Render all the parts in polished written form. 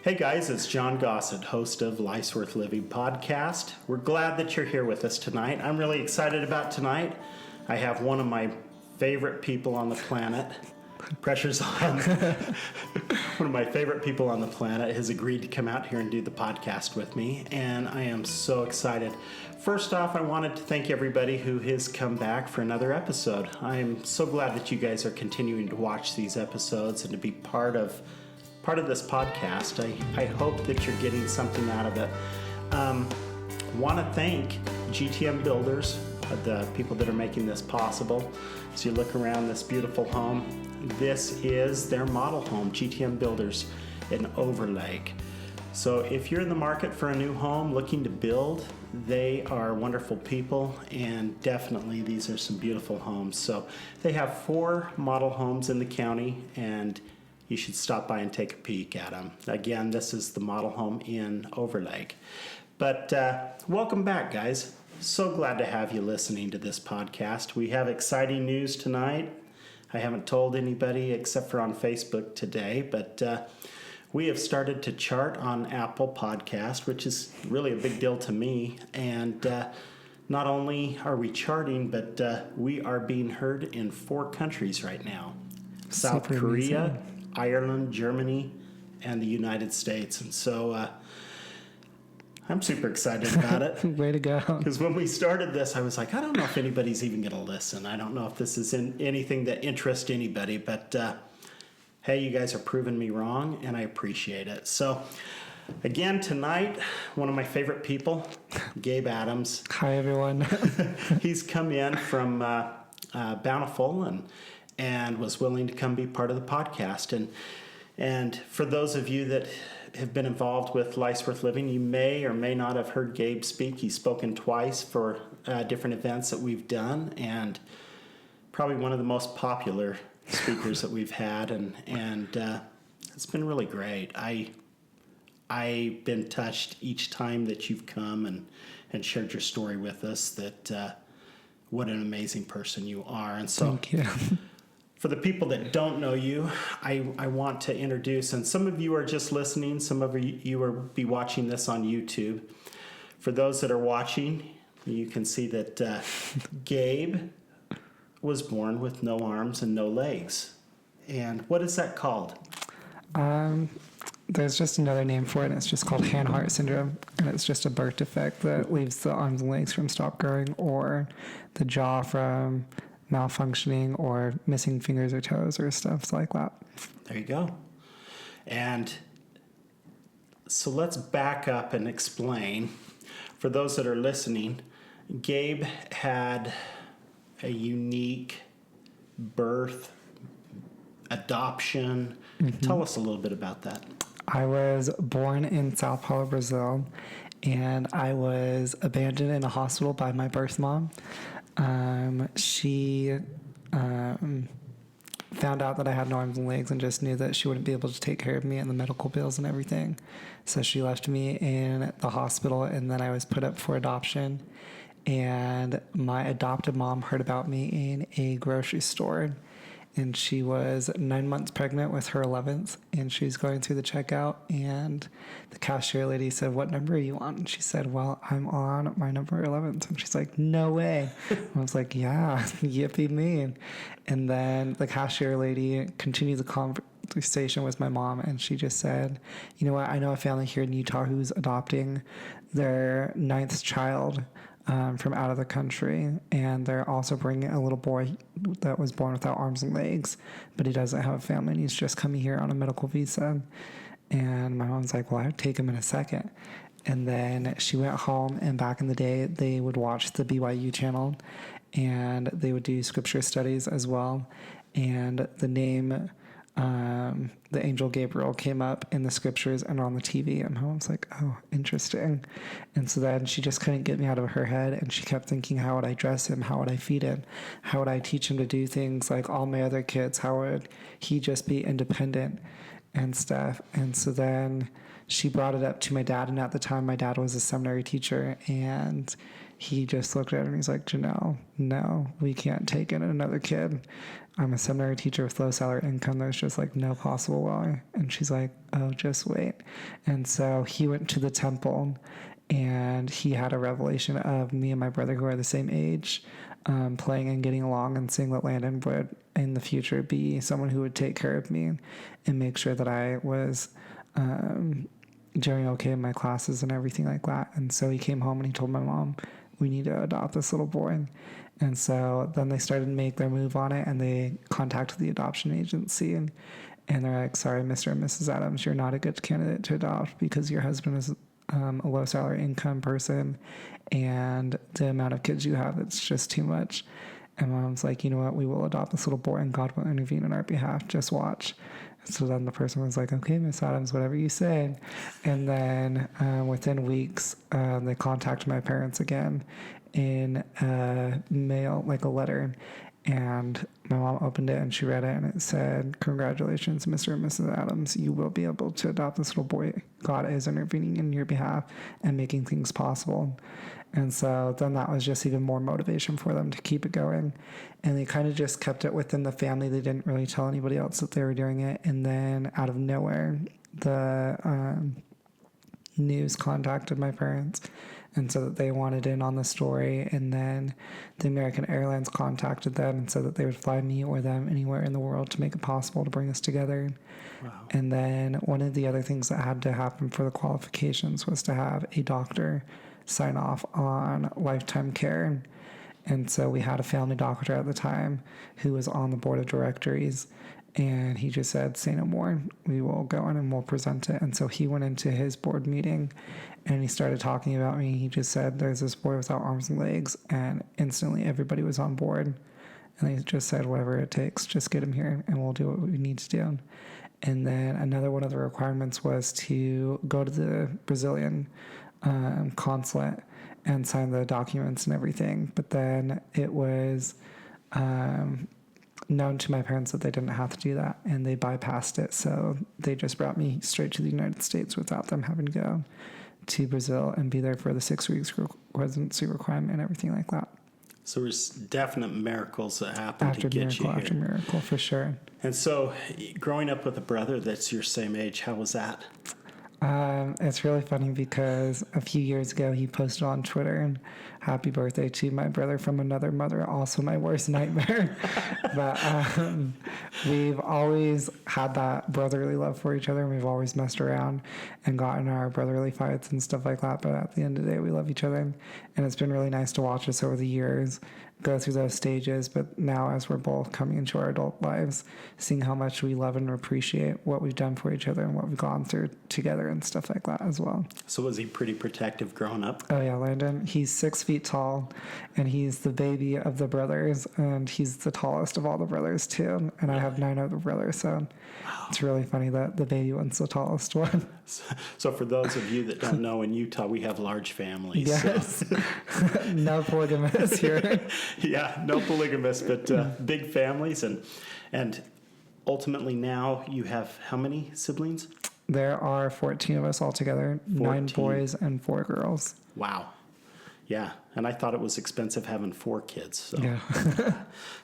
Hey guys, it's John Gossett, host of Life's Worth Living podcast. We're glad that you're here with us tonight. I'm really excited about tonight. I have one of my favorite people on the planet. Pressure's on. One of my favorite people on the planet has agreed to come out here and do the podcast with me, and I am so excited. First off, I wanted to thank everybody who has come back for another episode. I am so glad that you guys are continuing to watch these episodes and to be part of this podcast. I hope that you're getting something out of it. Want to thank GTM Builders, the people that are making this possible. As you look around this beautiful home, this is their model home, GTM Builders in Overlake. So if you're in the market for a new home, looking to build, they are wonderful people, and definitely these are some beautiful homes. So they have 4 model homes in the county, and you should stop by and take a peek at them. Again, this is the model home in Overlake. But welcome back, guys. So glad to have you listening to this podcast. We have exciting news tonight. I haven't told anybody except for on Facebook today, but we have started to chart on Apple Podcast, which is really a big deal to me. And not only are we charting, but we are being heard in 4 countries right now. South Korea, Ireland, Germany, and the United States. And so I'm super excited about it. Way to go. Because when we started this, I was like, I don't know if anybody's even going to listen. I don't know if this is anything that interests anybody. But hey, you guys are proving me wrong, and I appreciate it. So again, tonight, one of my favorite people, Gabe Adams. Hi, everyone. He's come in from Bountiful and was willing to come be part of the podcast. And for those of you that have been involved with Life's Worth Living, you may or may not have heard Gabe speak. He's spoken twice for different events that we've done, and probably one of the most popular speakers that we've had, and it's been really great. I've been touched each time that you've come and shared your story with us, that what an amazing person you are. And so thank you. For the people that don't know you, I want to introduce, and some of you are just listening, some of you will be watching this on YouTube. For those that are watching, you can see that Gabe was born with no arms and no legs. And what is that called? There's just another name for it, and it's just called hand-heart syndrome, and it's just a birth defect that leaves the arms and legs from stop growing, or the jaw from malfunctioning, or missing fingers or toes or stuff like that. There you go. And so let's back up and explain. For those that are listening, Gabe had a unique birth, adoption. Tell us a little bit about that. I was born in Sao Paulo, Brazil, and I was abandoned in a hospital by my birth mom. She found out that I had no arms and legs and just knew that she wouldn't be able to take care of me and the medical bills and everything. So she left me in the hospital, and then I was put up for adoption. And my adopted mom heard about me in a grocery store, and she was 9 months pregnant with her 11th, and she was going through the checkout, and the cashier lady said, "What number are you on?" And she said, "Well, I'm on my number 11th." And she's like, "No way." I was like, "Yeah, yippee me." And then the cashier lady continued the conversation with my mom, and she just said, "You know what, I know a family here in Utah who's adopting their 9th child from out of the country, and they're also bringing a little boy that was born without arms and legs, but he doesn't have a family, and he's just coming here on a medical visa." And my mom's like, "Well, I'd take him in a second." And then she went home, and back in the day, they would watch the BYU channel, and they would do scripture studies as well. And the name, the angel Gabriel, came up in the scriptures and on the TV, and my mom's like, "Oh, interesting." And so then she just couldn't get me out of her head, and she kept thinking, how would I dress him? How would I feed him? How would I teach him to do things like all my other kids? How would he just be independent and stuff? And so then she brought it up to my dad, and at the time my dad was a seminary teacher, and he just looked at her and he's like, Janelle, no, we can't take in another kid. I'm a seminary teacher with low salary income. There's just like no possible way. And she's like, oh, just wait. And so he went to the temple and he had a revelation of me and my brother, who are the same age, playing and getting along, and seeing that Landon would in the future be someone who would take care of me and make sure that I was doing okay in my classes and everything like that. And so he came home and he told my mom, we need to adopt this little boy. And so then they started to make their move on it, and they contacted the adoption agency, and they're like, sorry, Mr. and Mrs. Adams, you're not a good candidate to adopt because your husband is a low salary income person, and the amount of kids you have, it's just too much. And mom's like, you know what, we will adopt this little boy and God will intervene on our behalf. Just watch. So then the person was like, okay, Miss Adams, whatever you say. And then within weeks, they contacted my parents again in mail, like a letter. And my mom opened it and she read it, and it said, congratulations, Mr. and Mrs. Adams. You will be able to adopt this little boy. God is intervening in your behalf and making things possible. And so then that was just even more motivation for them to keep it going. And they kind of just kept it within the family. They didn't really tell anybody else that they were doing it. And then out of nowhere, the news contacted my parents and said that they wanted in on the story. And then the American Airlines contacted them and said that they would fly me or them anywhere in the world to make it possible to bring us together. Wow. And then one of the other things that had to happen for the qualifications was to have a doctor sign off on lifetime care. And so we had a family doctor at the time who was on the board of directors, and he just said, say no more, we will go in and we'll present it. And so he went into his board meeting and he started talking about me. He just said, there's this boy without arms and legs, and instantly everybody was on board. And he just said, whatever it takes, just get him here and we'll do what we need to do. And then another one of the requirements was to go to the Brazilian consulate and sign the documents and everything. But then it was known to my parents that they didn't have to do that, and they bypassed it. So they just brought me straight to the United States without them having to go to Brazil and be there for the 6 weeks residency requirement and everything like that. So there's definite miracles that happened After to get miracle, you here. after miracle, for sure. And so growing up with a brother that's your same age, how was that? It's really funny because a few years ago he posted on Twitter, and happy birthday to my brother from another mother, also my worst nightmare. But we've always had that brotherly love for each other, and we've always messed around and gotten our brotherly fights and stuff like that. But at the end of the day, we love each other, and it's been really nice to watch us over the years go through those stages. But now, as we're both coming into our adult lives, seeing how much we love and appreciate what we've done for each other and what we've gone through together and stuff like that as well. So was he pretty protective growing up? Oh yeah, Landon, he's 6 feet tall, and he's the baby of the brothers, and he's the tallest of all the brothers too. And I have 9 other brothers, so it's really funny that the baby one's the tallest one. So for those of you that don't know, in Utah we have large families. Yes. So. No polygamous here. Yeah, no polygamous, but big families. And ultimately now you have how many siblings? There are 14 of us all together, 9 boys and 4 girls. Wow. Yeah, and I thought it was expensive having 4 kids. So. Yeah.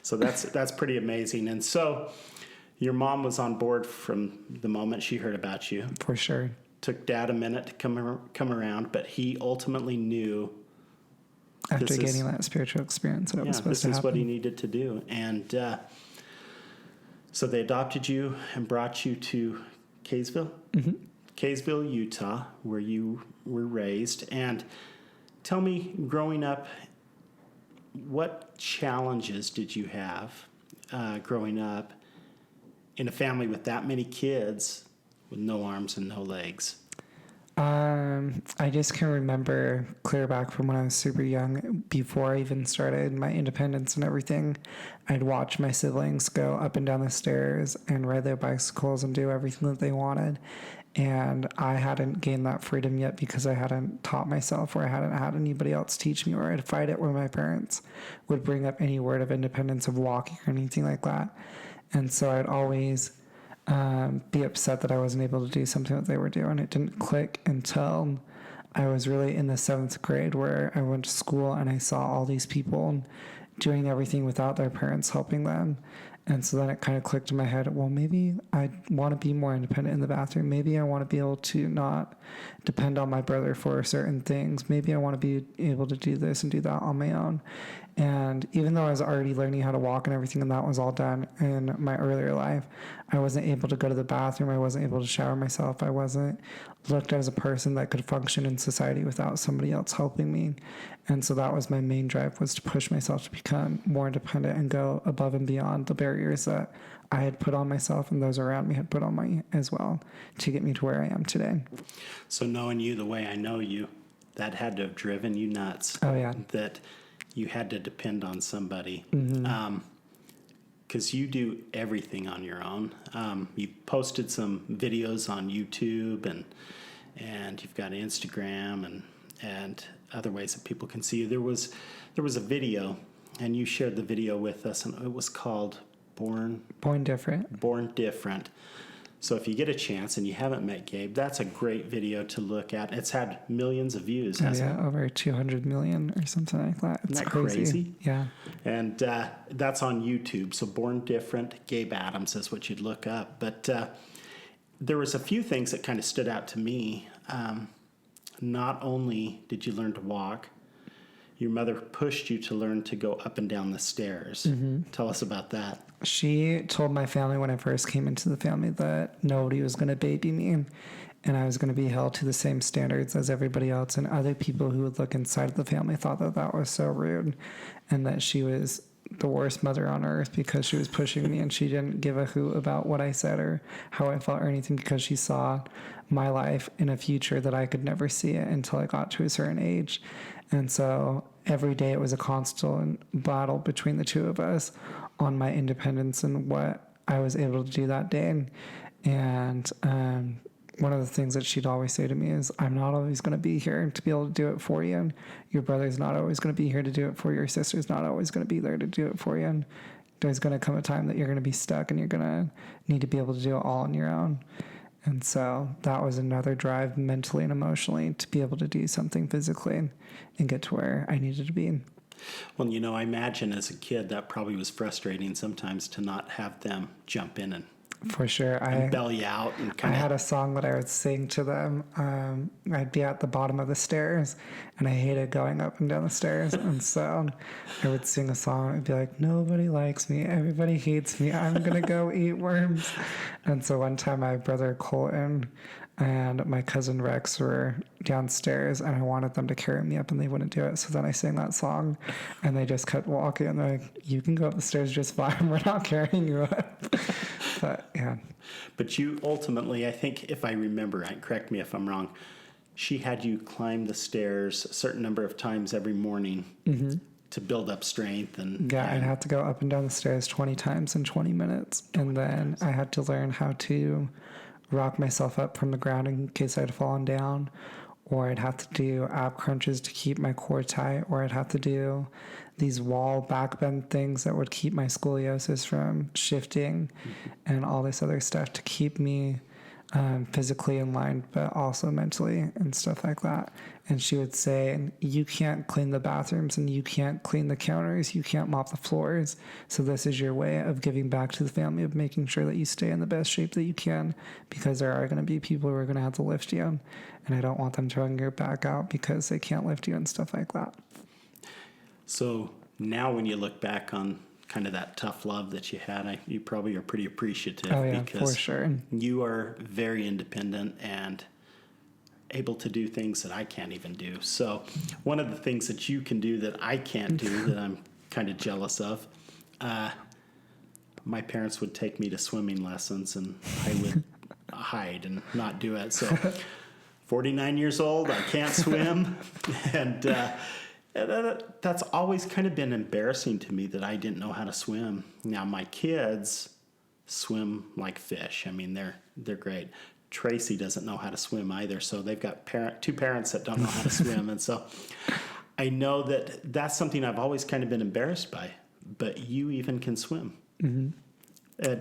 So that's pretty amazing. And so your mom was on board from the moment she heard about you. For sure. Took Dad a minute to come around, but he ultimately knew after getting that spiritual experience that it was supposed to happen. This is what he needed to do. And so they adopted you and brought you to Kaysville? Mm-hmm. Kaysville, Utah, where you were raised. And tell me, growing up, what challenges did you have growing up in a family with that many kids with no arms and no legs? I just can remember clear back from when I was super young, before I even started my independence and everything, I'd watch my siblings go up and down the stairs and ride their bicycles and do everything that they wanted. And I hadn't gained that freedom yet because I hadn't taught myself, or I hadn't had anybody else teach me, or I'd fight it where my parents would bring up any word of independence of walking or anything like that. And so I'd always be upset that I wasn't able to do something that they were doing. It didn't click until I was really in the 7th grade where I went to school and I saw all these people doing everything without their parents helping them. And so then it kind of clicked in my head, well, maybe I want to be more independent in the bathroom. Maybe I want to be able to not depend on my brother for certain things. Maybe I want to be able to do this and do that on my own. And even though I was already learning how to walk and everything, and that was all done in my earlier life, I wasn't able to go to the bathroom. I wasn't able to shower myself. I wasn't looked at as a person that could function in society without somebody else helping me. And so that was my main drive, was to push myself to become more independent and go above and beyond the barriers that I had put on myself and those around me had put on me as well, to get me to where I am today. So knowing you the way I know you, that had to have driven you nuts. Oh, yeah. That you had to depend on somebody. Mm-hmm. Because you do everything on your own. You posted some videos on YouTube, and you've got Instagram and other ways that people can see you. There was a video, and you shared the video with us, and it was called Born Different. Born Different. So if you get a chance and you haven't met Gabe, that's a great video to look at. It's had millions of views, hasn't it? Over 200 million or something like that. It's Isn't that crazy? Yeah. And that's on YouTube. So Born Different, Gabe Adams is what you'd look up. But there was a few things that kind of stood out to me. Not only did you learn to walk, your mother pushed you to learn to go up and down the stairs. Mm-hmm. Tell us about that. She told my family when I first came into the family that nobody was going to baby me, and I was going to be held to the same standards as everybody else. And other people who would look inside of the family thought that that was so rude, and that she was the worst mother on earth because she was pushing me, and she didn't give a hoot about what I said or how I felt or anything, because she saw my life in a future that I could never see it until I got to a certain age. And so every day it was a constant battle between the two of us on my independence and what I was able to do that day. And one of the things that she'd always say to me is, I'm not always going to be here to be able to do it for you. And your brother's not always going to be here to do it for you. Your sister's not always going to be there to do it for you. And there's going to come a time that you're going to be stuck and you're going to need to be able to do it all on your own. And so that was another drive mentally and emotionally to be able to do something physically and get to where I needed to be. Well, I imagine as a kid that probably was frustrating sometimes to not have them jump in and for sure. And bail you out. And I had a song that I would sing to them. I'd be at the bottom of the stairs, and I hated going up and down the stairs. And so I would sing a song. I'd be like, nobody likes me. Everybody hates me. I'm going to go eat worms. And so one time my brother Colton and my cousin Rex were downstairs, and I wanted them to carry me up, and they wouldn't do it. So then I sang that song, and they just kept walking. And they're like, you can go up the stairs just fine. We're not carrying you up. But, yeah. But you ultimately, I think, if I remember right, correct me if I'm wrong, she had you climb the stairs a certain number of times every morning to build up strength. I'd have to go up and down the stairs 20 times in 20 minutes. And then I had to learn how to rock myself up from the ground in case I'd fallen down, or I'd have to do ab crunches to keep my core tight, or I'd have to do these wall back bend things that would keep my scoliosis from shifting and all this other stuff to keep me physically in line, but also mentally and stuff like that. And she would say, you can't clean the bathrooms and you can't clean the counters, you can't mop the floors. So this is your way of giving back to the family, of making sure that you stay in the best shape that you can, because there are going to be people who are going to have to lift you. And I don't want them throwing your back out because they can't lift you and stuff like that. So now when you look back on kind of that tough love that you had, you probably are pretty appreciative. Oh, yeah, because for sure. You are very independent and able to do things that I can't even do. So one of the things that you can do that I can't do that I'm kind of jealous of, my parents would take me to swimming lessons and I would hide and not do it. So 49 years old, I can't swim. And that's always kind of been embarrassing to me that I didn't know how to swim. Now my kids swim like fish. I mean, they're great. Tracy doesn't know how to swim either, so they've got two parents that don't know how to swim. And so I know that that's something I've always kind of been embarrassed by, but you even can swim. Mm-hmm.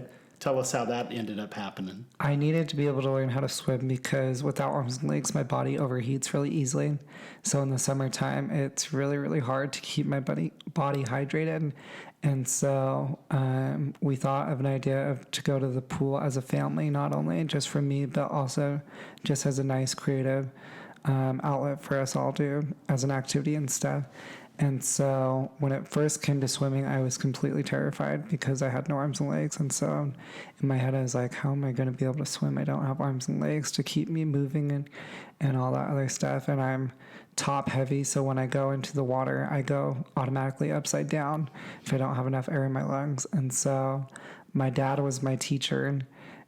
Tell us how that ended up happening. I needed to be able to learn how to swim because without arms and legs, my body overheats really easily. So in the summertime, it's really, really hard to keep my body hydrated. And so we thought of an idea to go to the pool as a family, not only just for me, but also just as a nice creative outlet for us all to as an activity and stuff. And so when it first came to swimming, I was completely terrified because I had no arms and legs. And so in my head, I was like, how am I going to be able to swim? I don't have arms and legs to keep me moving and all that other stuff. And I'm top heavy. So when I go into the water, I go automatically upside down if I don't have enough air in my lungs. And so my dad was my teacher.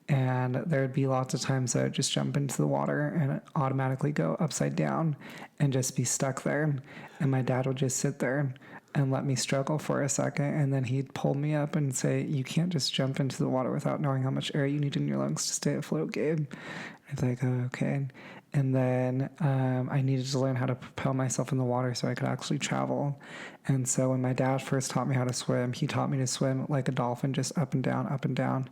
And there'd be lots of times that I'd just jump into the water and automatically go upside down and just be stuck there. And my dad would just sit there and let me struggle for a second. And then he'd pull me up and say, you can't just jump into the water without knowing how much air you need in your lungs to stay afloat, Gabe. I was like, oh, okay. And then I needed to learn how to propel myself in the water so I could actually travel. And so when my dad first taught me how to swim, he taught me to swim like a dolphin, just up and down, up and down.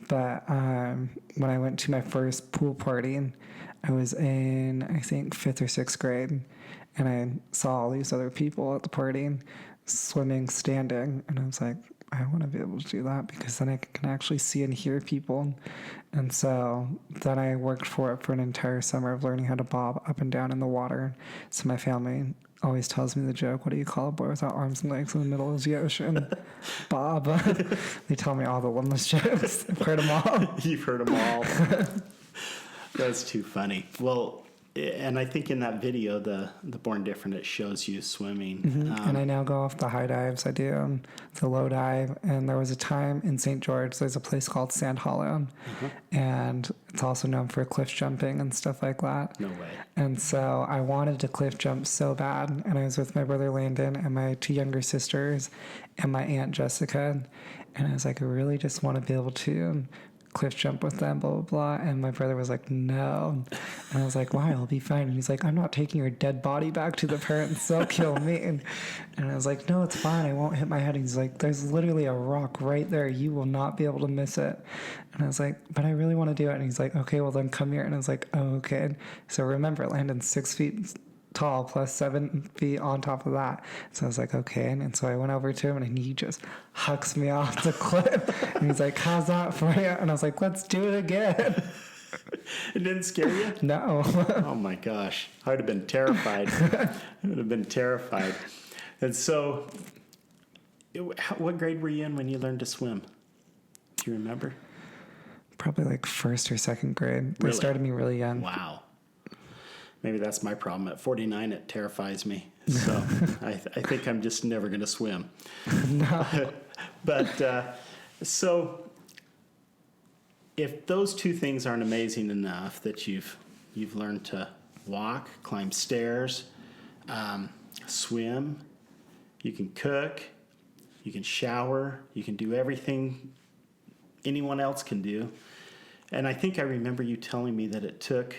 But when I went to my first pool party, I was in, I think, 5th or 6th grade, and I saw all these other people at the party swimming, standing, and I was like, I want to be able to do that because then I can actually see and hear people. And so then I worked for it for an entire summer of learning how to bob up and down in the water. So my family always tells me the joke, what do you call a boy without arms and legs in the middle of the ocean? Bob. They tell me all the limbless jokes. I've heard them all. You've heard them all. That's too funny. Well, and I think in that video, the Born Different, it shows you swimming. Mm-hmm. And I now go off the high dives. I do the low dive. And there was a time in St. George, there's a place called Sand Hollow. Mm-hmm. And it's also known for cliff jumping and stuff like that. No way. And so I wanted to cliff jump so bad. And I was with my brother Landon and my 2 younger sisters and my aunt Jessica. And I was like, I really just want to be able to cliff jump with them, blah, blah, blah. And my brother was like, no. And I was like, why? I'll be fine. And he's like, I'm not taking your dead body back to the parents. They'll kill me. And I was like, no, it's fine. I won't hit my head. And he's like, there's literally a rock right there. You will not be able to miss it. And I was like, but I really want to do it. And he's like, okay, well then come here. And I was like, oh, okay. So remember, Landon's 6 feet tall plus 7 feet on top of that. So I was like, okay. And so I went over to him and he just hucks me off the cliff. And he's like, how's that for you? And I was like, let's do it again. It didn't scare you? No. Oh my gosh. I would have been terrified. I would have been terrified. And so, what grade were you in when you learned to swim? Do you remember? Probably like 1st or 2nd grade. They Really? started me really young. Wow. Maybe that's my problem. At 49, it terrifies me. So I think I'm just never going to swim. No. But so if those 2 things aren't amazing enough, that you've learned to walk, climb stairs, swim, you can cook, you can shower, you can do everything anyone else can do. And I think I remember you telling me that it took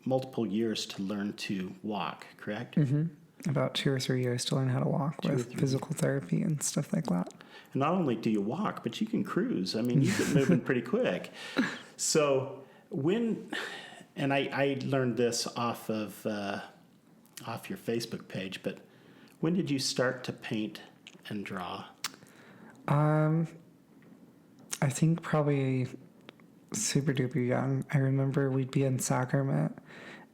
multiple years to learn to walk, correct? Mm-hmm. About 2 or 3 years to learn how to walk with physical therapy and stuff like that. And not only do you walk, but you can cruise. I mean, you get moving pretty quick. So and I learned this off your Facebook page, but when did you start to paint and draw? I think probably super duper young. I remember we'd be in sacrament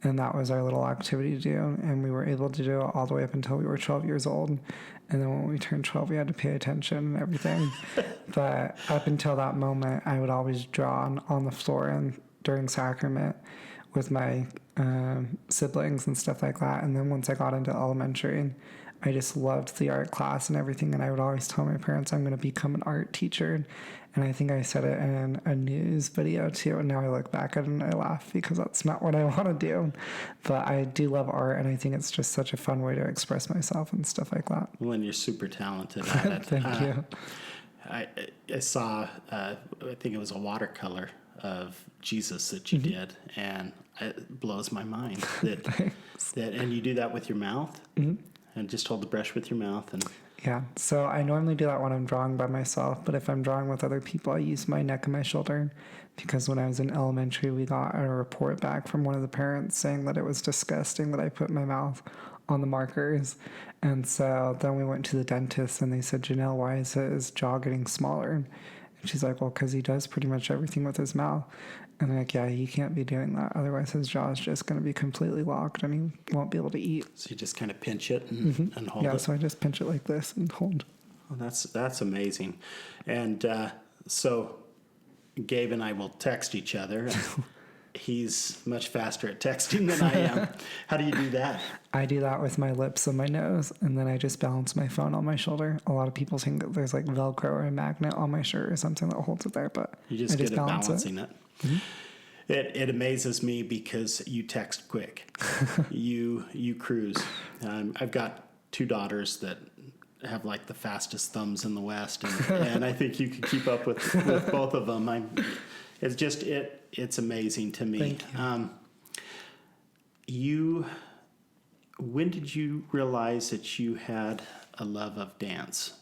and that was our little activity to do, and we were able to do it all the way up until we were 12 years old. And then when we turned 12, we had to pay attention and everything. But up until that moment, I would always draw on the floor and during sacrament with my siblings and stuff like that. And then once I got into elementary, I just loved the art class and everything. And I would always tell my parents I'm going to become an art teacher. And I think I said it in a news video too. And now I look back at it and I laugh because that's not what I want to do. But I do love art. And I think it's just such a fun way to express myself and stuff like that. Well, and you're super talented at it. Thank you. I saw, I think it was a watercolor of Jesus that you did. And it blows my mind that and you do that with your mouth. Mm-hmm. And just hold the brush with your mouth. And Yeah. So I normally do that when I'm drawing by myself, but if I'm drawing with other people, I use my neck and my shoulder because when I was in elementary, we got a report back from one of the parents saying that it was disgusting that I put my mouth on the markers. And so then we went to the dentist and they said, Janelle, why is his jaw getting smaller? And she's like, well, because he does pretty much everything with his mouth. And I'm like, yeah, he can't be doing that. Otherwise, his jaw is just going to be completely locked and he won't be able to eat. So you just kind of pinch it and hold it? Yeah, so I just pinch it like this and hold. Well, that's amazing. And so Gabe and I will text each other. He's much faster at texting than I am. How do you do that? I do that with my lips and my nose, and then I just balance my phone on my shoulder. A lot of people think that there's like Velcro or a magnet on my shirt or something that holds it there, but you just get it balancing it. Mm-hmm. It amazes me because you text quick. you cruise. I've got 2 daughters that have like the fastest thumbs in the West, and I think you could keep up with both of them. It's amazing to me. Thank you. When did you realize that you had a love of dance?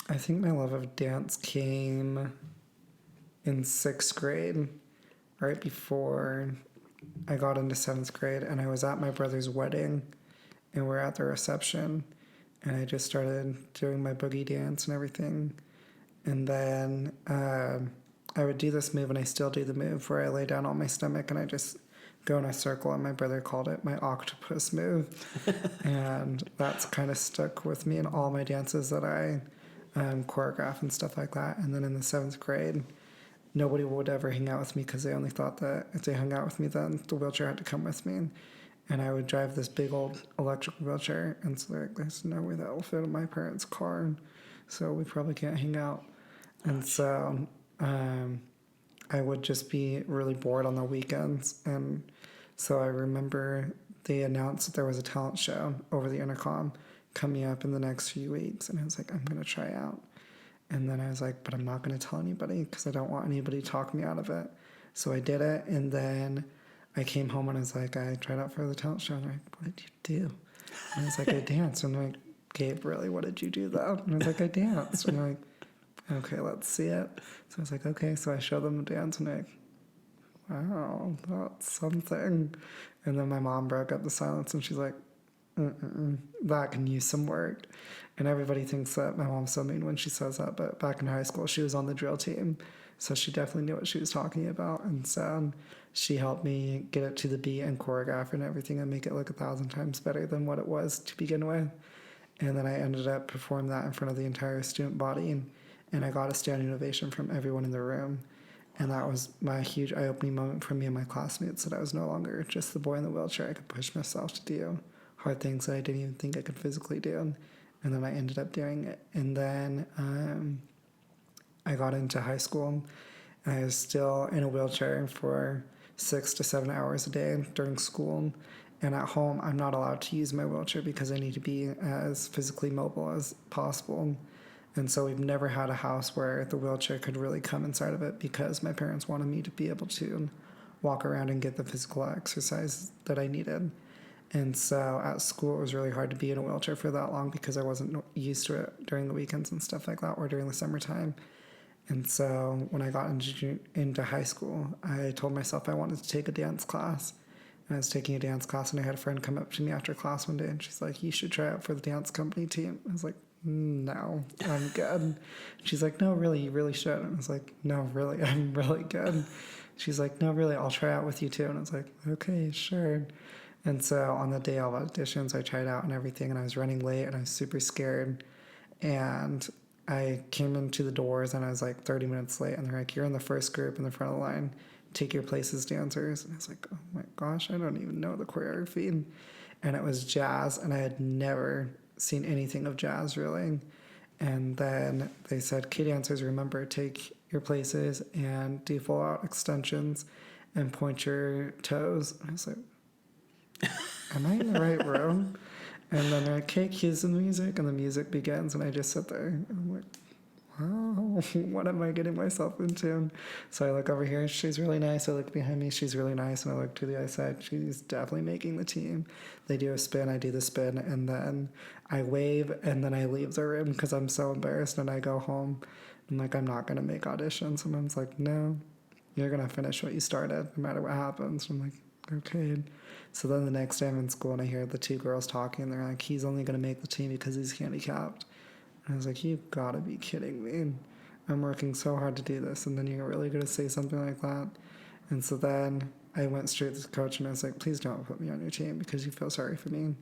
I think my love of dance came in 6th grade, right before I got into 7th grade, and I was at my brother's wedding, and we're at the reception, and I just started doing my boogie dance and everything. And then I would do this move, and I still do the move where I lay down on my stomach and I just go in a circle, and my brother called it my octopus move. And that's kind of stuck with me in all my dances that I choreograph and stuff like that. And then in the 7th grade, nobody would ever hang out with me because they only thought that if they hung out with me, then the wheelchair had to come with me. And I would drive this big old electric wheelchair, and so there's no way that will fit in my parents' car, and so we probably can't hang out. And so I would just be really bored on the weekends. And so I remember they announced that there was a talent show over the intercom coming up in the next few weeks. And I was like, I'm going to try out. And then I was like, but I'm not going to tell anybody because I don't want anybody to talk me out of it. So I did it. And then I came home and I was like, I tried out for the talent show. And they're like, what did you do? And I was like, I danced. And they're like, Gabe, really, what did you do though? And I was like, I danced. And they're like, okay, let's see it. So I was like, okay. So I showed them the dance, and they're like, wow, that's something. And then my mom broke up the silence, and she's like, that can use some work. And everybody thinks that my mom's so mean when she says that, but back in high school, she was on the drill team, so she definitely knew what she was talking about. And so she helped me get it to the beat and choreograph and everything and make it look 1,000 times better than what it was to begin with. And then I ended up performing that in front of the entire student body, and I got a standing ovation from everyone in the room. And that was my huge eye-opening moment for me and my classmates, that I was no longer just the boy in the wheelchair. I could push myself to do hard things that I didn't even think I could physically do. And then I ended up doing it. And then I got into high school, and I was still in a wheelchair for 6 to 7 hours a day during school. And at home, I'm not allowed to use my wheelchair because I need to be as physically mobile as possible. And so we've never had a house where the wheelchair could really come inside of it because my parents wanted me to be able to walk around and get the physical exercise that I needed. And so at school, it was really hard to be in a wheelchair for that long because I wasn't used to it during the weekends and stuff like that, or during the summertime. And so when I got into high school, I told myself I wanted to take a dance class. And I was taking a dance class, and I had a friend come up to me after class one day, and she's like, you should try out for the dance company team. I was like, no, I'm good. She's like, no, really, you really should. And I was like, no, really, I'm really good. She's like, no, really, I'll try out with you too. And I was like, okay, sure. And so on the day of auditions, I tried out and everything, and I was running late, and I was super scared. And I came into the doors, and I was like 30 minutes late, and they're like, you're in the first group in the front of the line. Take your place as dancers. And I was like, oh my gosh, I don't even know the choreography. And it was jazz, and I had never seen anything of jazz really. And then they said, okay, dancers, remember, take your places and do full out extensions and point your toes. And I was like, am I in the right room? And then they're like, okay, cues the music, and the music begins, and I just sit there. And I'm like, oh, what am I getting myself into? So I look over here, she's really nice. I look behind me, she's really nice. And I look to the other side, she's definitely making the team. They do a spin, I do the spin, and then I wave, and then I leave the room because I'm so embarrassed, and I go home. I'm like, I'm not going to make auditions. And mom's like, no, you're going to finish what you started, no matter what happens. I'm like, okay. So then the next day I'm in school, and I hear the two girls talking, and they're like, he's only going to make the team because he's handicapped. And I was like, you've got to be kidding me. I'm working so hard to do this, and then you're really going to say something like that? And so then I went straight to the coach, and I was like, please don't put me on your team because you feel sorry for me.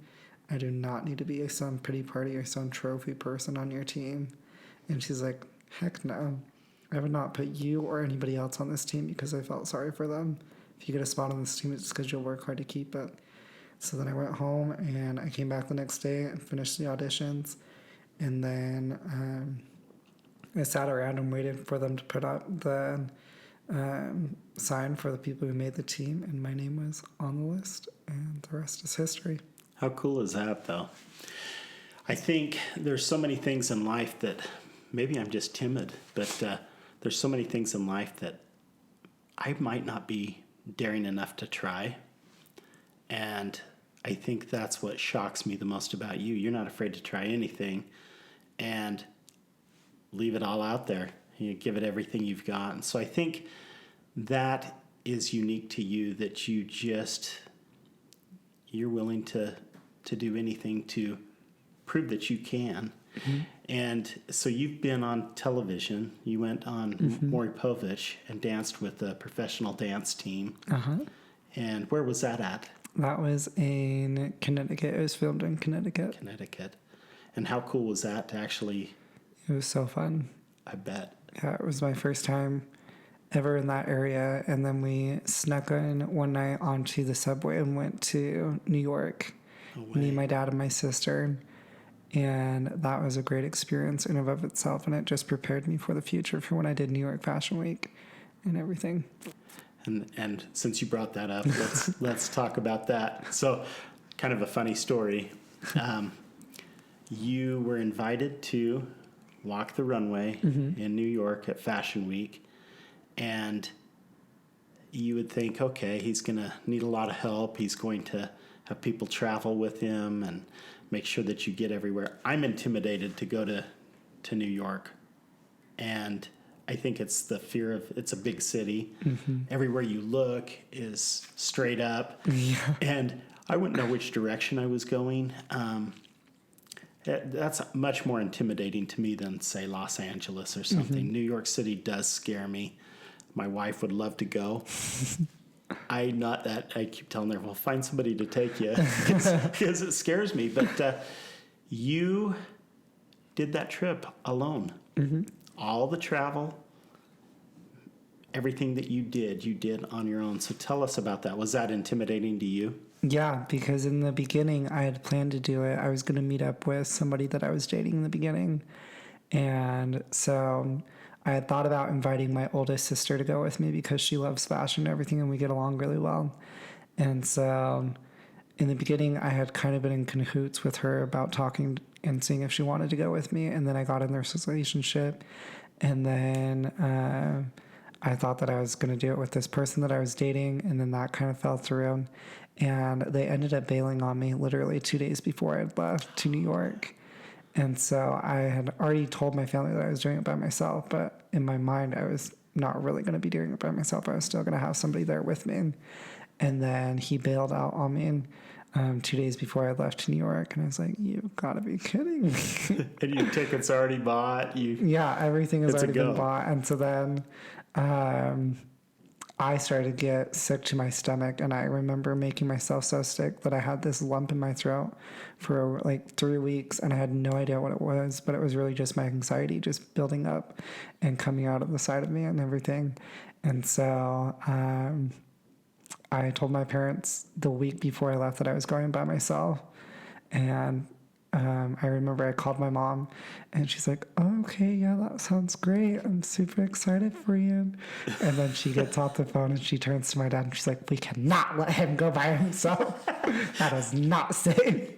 I do not need to be some pretty party or some trophy person on your team. And she's like, heck no. I would not put you or anybody else on this team because I felt sorry for them. If you get a spot on this team, it's because you'll work hard to keep it. So then I went home, and I came back the next day and finished the auditions. And then I sat around and waited for them to put up the sign for the people who made the team, and my name was on the list, and the rest is history. How cool is that, though? I think there's so many things in life that maybe I'm just timid, but there's so many things in life that I might not be daring enough to try. And I think that's what shocks me the most about you. You're not afraid to try anything and leave it all out there. You give it everything you've got. And so I think that is unique to you, that you're willing to do anything to prove that you can. Mm-hmm. And so you've been on television. You went on Maury Povich and danced with the professional dance team. Uh-huh. And where was that at? That was in Connecticut. It was filmed in Connecticut. And how cool was that to actually... It was so fun. I bet. Yeah, it was my first time ever in that area. And then we snuck in one night onto the subway and went to New York. No me, my dad, and my sister. And that was a great experience in and of itself. And it just prepared me for the future for when I did New York Fashion Week and everything. And since you brought that up, let's talk about that. So, kind of a funny story. You were invited to walk the runway in New York at Fashion Week, and you would think, okay, he's going to need a lot of help. He's going to have people travel with him and make sure that you get everywhere. I'm intimidated to go to New York, and I think it's the fear of, it's a big city. Mm-hmm. Everywhere you look is straight up. Yeah. And I wouldn't know which direction I was going. That's much more intimidating to me than, say, Los Angeles or something. Mm-hmm. New York City does scare me. My wife would love to go. I keep telling her, well, find somebody to take you because it scares me. But you did that trip alone. Mm-hmm. All the travel, everything that you did on your own. So tell us about that. Was that intimidating to you? Yeah, because in the beginning, I had planned to do it. I was going to meet up with somebody that I was dating in the beginning. And so I had thought about inviting my oldest sister to go with me because she loves fashion and everything, and we get along really well. And so in the beginning, I had kind of been in cahoots with her about talking and seeing if she wanted to go with me. And then I got in their relationship. And then I thought that I was going to do it with this person that I was dating. And then that kind of fell through. And they ended up bailing on me literally 2 days before I left to New York. And so I had already told my family that I was doing it by myself. But in my mind, I was not really going to be doing it by myself. I was still going to have somebody there with me. And then he bailed out on me 2 days before I left to New York. And I was like, you've got to be kidding me. And your tickets already bought? Yeah, everything has already been bought. And so then I started to get sick to my stomach. And I remember making myself so sick that I had this lump in my throat for like 3 weeks. And I had no idea what it was. But it was really just my anxiety just building up and coming out of the side of me and everything. And so I told my parents the week before I left that I was going by myself. And I remember I called my mom, and she's like, oh, okay, yeah, that sounds great. I'm super excited for you. And then she gets off the phone, and she turns to my dad, and she's like, we cannot let him go by himself. That is not safe.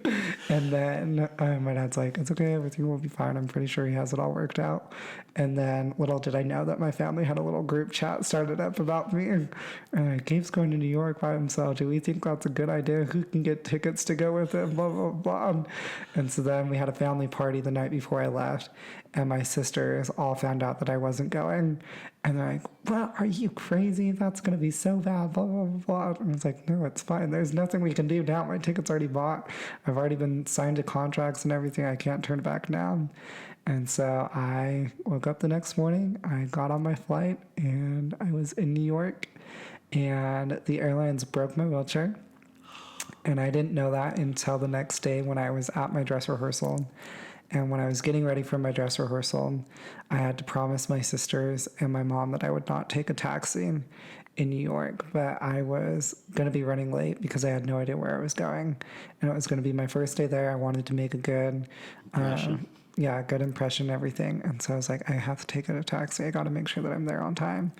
And then my dad's like, it's okay, everything will be fine. I'm pretty sure he has it all worked out. And then little did I know that my family had a little group chat started up about me. Gabe's going to New York by himself. Do we think that's a good idea? Who can get tickets to go with him? Blah, blah, blah. And so then we had a family party the night before I left. And my sisters all found out that I wasn't going. And they're like, well, are you crazy? That's going to be so bad, blah, blah, blah. And I was like, no, it's fine. There's nothing we can do now. My ticket's already bought. I've already been signed to contracts and everything. I can't turn back now. And so I woke up the next morning. I got on my flight and I was in New York. And the airlines broke my wheelchair. And I didn't know that until the next day when I was at my dress rehearsal. And when I was getting ready for my dress rehearsal, I had to promise my sisters and my mom that I would not take a taxi in New York. But I was going to be running late because I had no idea where I was going. And it was going to be my first day there. I wanted to make a good impression. Good impression and everything. And so I was like, I have to take a taxi. I got to make sure that I'm there on time.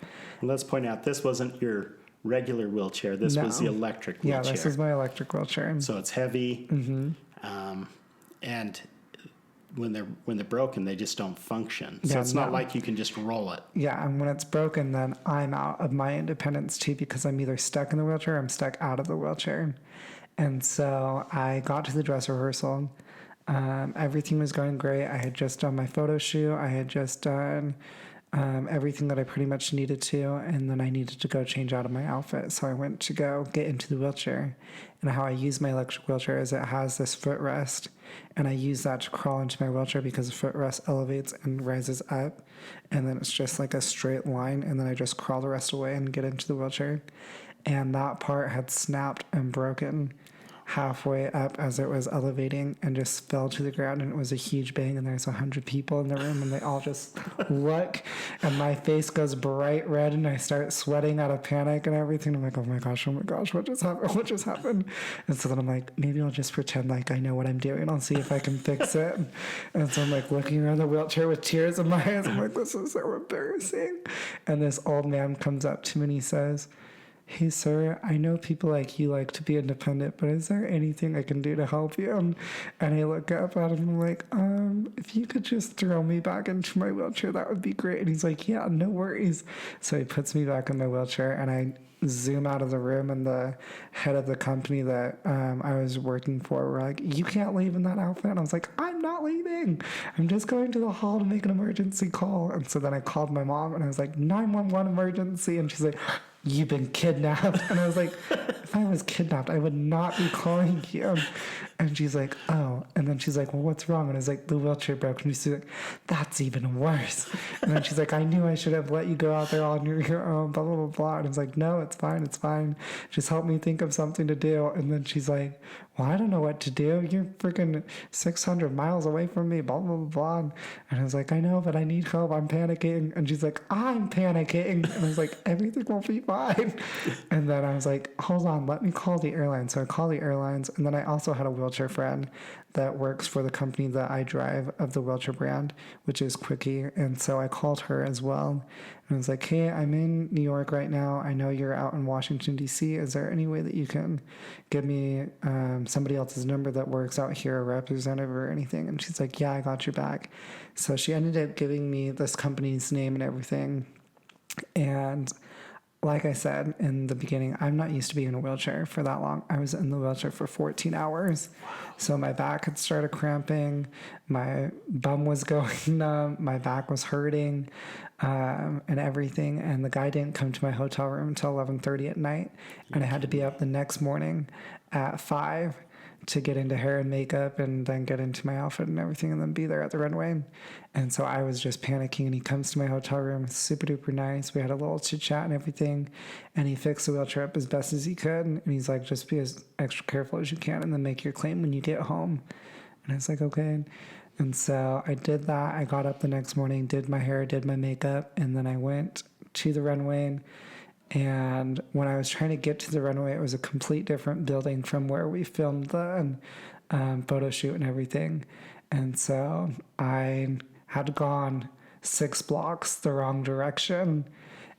Let's point out, this wasn't your regular wheelchair. This was the electric wheelchair. Yeah, this is my electric wheelchair. So it's heavy. And when they're broken, they just don't function. So it's not like you can just roll it. Yeah, and when it's broken, then I'm out of my independence too, because I'm either stuck in the wheelchair or I'm stuck out of the wheelchair. And so I got to the dress rehearsal. Everything was going great. I had just done my photo shoot. I had just done everything that I pretty much needed to, and then I needed to go change out of my outfit. So I went to go get into the wheelchair. And how I use my electric wheelchair is it has this footrest, and I use that to crawl into my wheelchair because the footrest elevates and rises up, and then it's just like a straight line, and then I just crawl the rest away and get into the wheelchair. And that part had snapped and broken halfway up as it was elevating and just fell to the ground, and it was a huge bang, and there's 100 people in the room, and they all just look, and my face goes bright red, and I start sweating out of panic and everything. I'm like, oh my gosh, what just happened? And so then I'm like, maybe I'll just pretend like I know what I'm doing. I'll see if I can fix it. And so I'm like looking around the wheelchair with tears in my eyes. I'm like, this is so embarrassing. And this old man comes up to me and he says, hey, sir, I know people like you like to be independent, but is there anything I can do to help you? And I look up at him and I'm like, if you could just throw me back into my wheelchair, that would be great. And he's like, yeah, no worries. So he puts me back in my wheelchair, and I zoom out of the room, and the head of the company that I was working for were like, you can't leave in that outfit. And I was like, I'm not leaving. I'm just going to the hall to make an emergency call. And so then I called my mom, and I was like, 911 emergency. And she's like, you've been kidnapped. And I was like, if I was kidnapped, I would not be calling you. And she's like, oh. And then she's like, well, what's wrong? And I was like, the wheelchair broke. And she's like, that's even worse. And then she's like, I knew I should have let you go out there on your own, blah, blah, blah, blah. And I was like, no, it's fine. Just help me think of something to do. And then she's like, well, I don't know what to do. You're freaking 600 miles away from me, blah, blah, blah, blah. And I was like, I know, but I need help. I'm panicking. And she's like, I'm panicking. And I was like, everything will be fine. And then I was like, hold on, let me call the airline. So I call the airlines. And then I also had a wheelchair friend that works for the company that I drive of the wheelchair brand, which is Quickie. And so I called her as well. And I was like, hey, I'm in New York right now. I know you're out in Washington, D.C. Is there any way that you can give me somebody else's number that works out here, a representative or anything? And she's like, yeah, I got your back. So she ended up giving me this company's name and everything. And like I said in the beginning, I'm not used to being in a wheelchair for that long. I was in the wheelchair for 14 hours. So my back had started cramping. My bum was going numb. My back was hurting and everything. And the guy didn't come to my hotel room until 11:30 at night. And I had to be up the next morning at 5 to get into hair and makeup and then get into my outfit and everything and then be there at the runway. And so I was just panicking, and he comes to my hotel room, super duper nice. We had a little chit chat and everything, and he fixed the wheelchair up as best as he could. And he's like, just be as extra careful as you can and then make your claim when you get home. And I was like, okay. And so I did that. I got up the next morning, did my hair, did my makeup, and then I went to the runway. And when I was trying to get to the runway, it was a complete different building from where we filmed the photo shoot and everything. And so I had gone 6 blocks the wrong direction.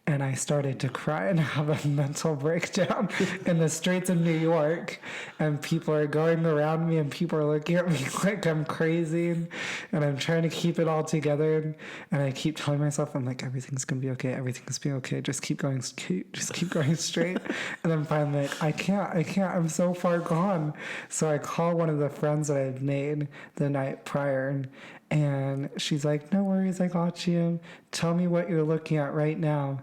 And I started to cry and have a mental breakdown in the streets of New York. And people are going around me and people are looking at me like I'm crazy. And I'm trying to keep it all together. And I keep telling myself, I'm like, everything's going to be okay. Everything's going to be okay. Just keep going straight. And then finally, like, I can't. I'm so far gone. So I call one of the friends that I'd made the night prior. And she's like, no worries, I got you. Tell me what you're looking at right now.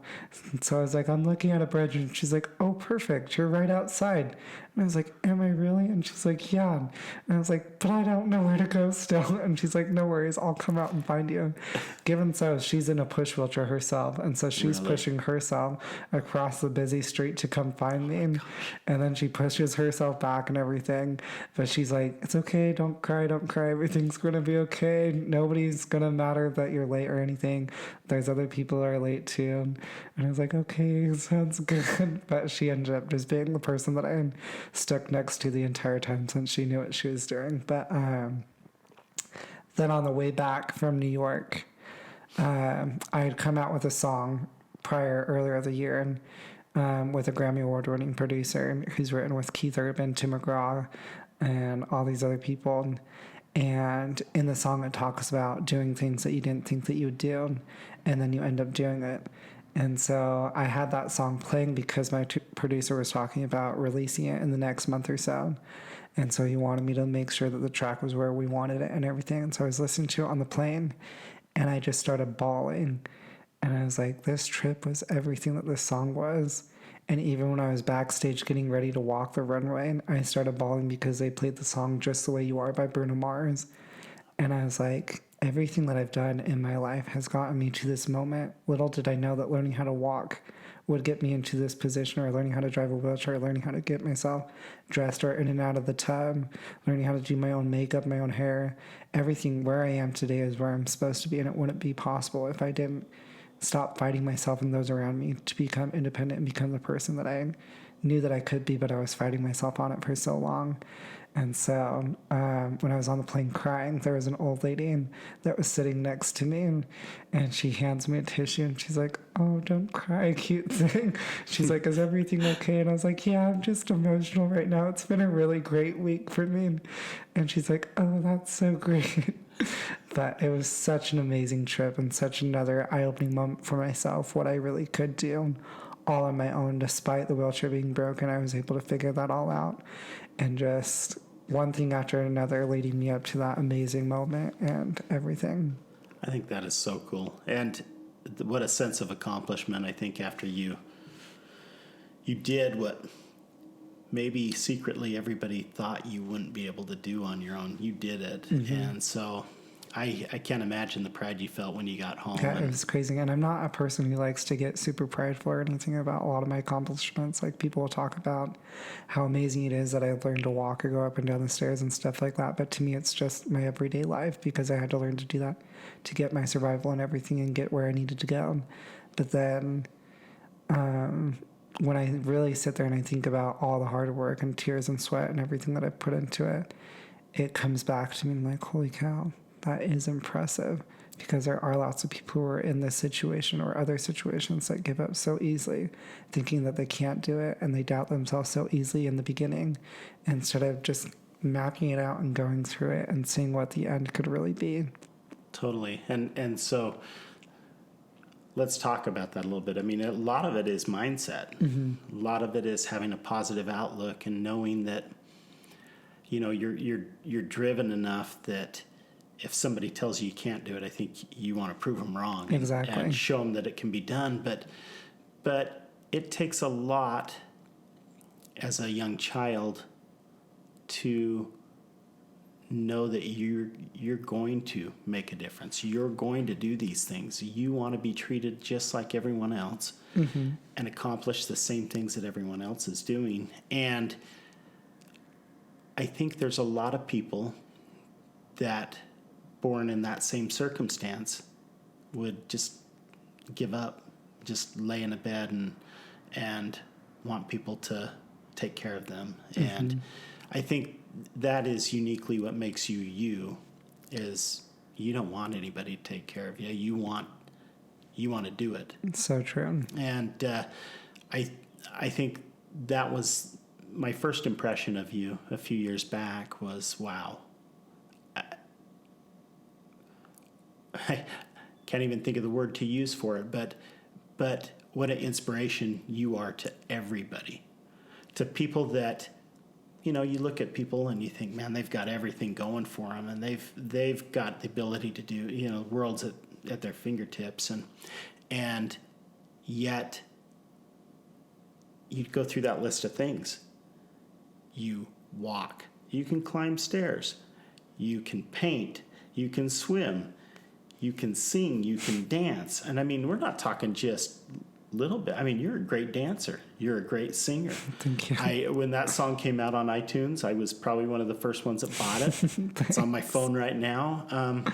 And so I was like, I'm looking at a bridge. And she's like, oh, perfect. You're right outside. And I was like, am I really? And she's like, yeah. And I was like, but I don't know where to go still. And she's like, no worries. I'll come out and find you. Given so, she's in a push wheelchair herself. And so she's pushing herself across the busy street to come find me. And then she pushes herself back and everything. But she's like, it's okay. Don't cry. Everything's going to be okay. Nobody's going to matter that you're late or anything. There's other people that are late too. And I was like, okay, sounds good. But she ended up just being the person that I stuck next to the entire time since she knew what she was doing. But then on the way back from New York, I had come out with a song earlier the year and with a Grammy Award-winning producer who's written with Keith Urban, Tim McGraw, and all these other people. And in the song, it talks about doing things that you didn't think that you would do, and then you end up doing it. And so I had that song playing because my producer was talking about releasing it in the next month or so. And so he wanted me to make sure that the track was where we wanted it and everything. And so I was listening to it on the plane, and I just started bawling. And I was like, this trip was everything that this song was. And even when I was backstage getting ready to walk the runway, I started bawling because they played the song Just the Way You Are by Bruno Mars. And I was like, everything that I've done in my life has gotten me to this moment. Little did I know that learning how to walk would get me into this position, or learning how to drive a wheelchair, or learning how to get myself dressed or in and out of the tub, learning how to do my own makeup, my own hair. Everything where I am today is where I'm supposed to be, and it wouldn't be possible if I didn't stop fighting myself and those around me to become independent and become the person that I knew that I could be, but I was fighting myself on it for so long. And so when I was on the plane crying, there was an old lady that was sitting next to me, and she hands me a tissue, and she's like, oh, don't cry, cute thing. She's like, is everything okay? And I was like, yeah, I'm just emotional right now. It's been a really great week for me. And she's like, oh, that's so great. But it was such an amazing trip and such another eye-opening moment for myself, what I really could do all on my own. Despite the wheelchair being broken, I was able to figure that all out. And just one thing after another leading me up to that amazing moment and everything. I think that is so cool. And what a sense of accomplishment, I think, after you did what maybe secretly everybody thought you wouldn't be able to do on your own. You did it. Mm-hmm. And so I can't imagine the pride you felt when you got home. Yeah, it was crazy. And I'm not a person who likes to get super prideful or anything about a lot of my accomplishments. Like, people will talk about how amazing it is that I learned to walk or go up and down the stairs and stuff like that. But to me, it's just my everyday life, because I had to learn to do that to get my survival and everything and get where I needed to go. But then when I really sit there and I think about all the hard work and tears and sweat and everything that I put into it, it comes back to me and I'm like, holy cow, that is impressive. Because there are lots of people who are in this situation or other situations that give up so easily, thinking that they can't do it, and they doubt themselves so easily in the beginning, instead of just mapping it out and going through it and seeing what the end could really be. Totally. And so let's talk about that a little bit. I mean, a lot of it is mindset. Mm-hmm. A lot of it is having a positive outlook and knowing that, you know, you're driven enough that if somebody tells you can't do it, I think you want to prove them wrong. Exactly. And show them that it can be done. But it takes a lot as a young child to know that you're going to make a difference. You're going to do these things. You want to be treated just like everyone else, mm-hmm. and accomplish the same things that everyone else is doing. And I think there's a lot of people that, born in that same circumstance, would just give up, just lay in a bed and want people to take care of them. Mm-hmm. And I think that is uniquely what makes you, is you don't want anybody to take care of you. You You want to do it. It's so true. And I think that was my first impression of you a few years back was, wow. I can't even think of the word to use for it, but what an inspiration you are to everybody. To people that, you look at people and you think, man, they've got everything going for them, and they've got the ability to do, worlds at their fingertips, and yet you go through that list of things. You walk, you can climb stairs, you can paint, you can swim, you can sing, you can dance. And I mean, we're not talking just little bit. I mean, you're a great dancer. You're a great singer. Thank you. When that song came out on iTunes, I was probably one of the first ones that bought it. It's on my phone right now.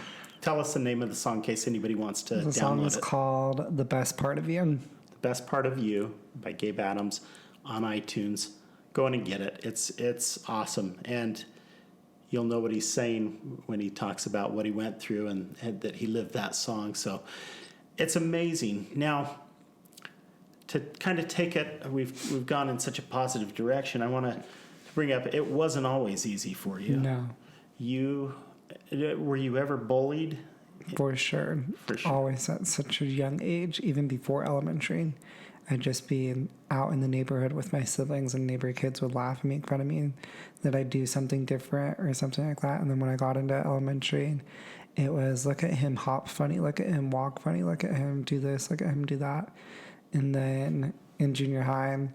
Tell us the name of the song in case anybody wants to download it. The song is called The Best Part of You. The Best Part of You by Gabe Adams on iTunes. Go in and get it. It's awesome. And you'll know what he's saying when he talks about what he went through and that he lived that song. So it's amazing. Now, to kind of take it, we've gone in such a positive direction. I want to bring up, it wasn't always easy for you. No. Were you ever bullied? For sure. Always at such a young age, even before elementary. I'd just be out in the neighborhood with my siblings, and neighbor kids would laugh and make fun of me that I'd do something different or something like that. And then when I got into elementary, it was look at him hop funny, look at him walk funny, look at him do this, look at him do that. And then in junior high,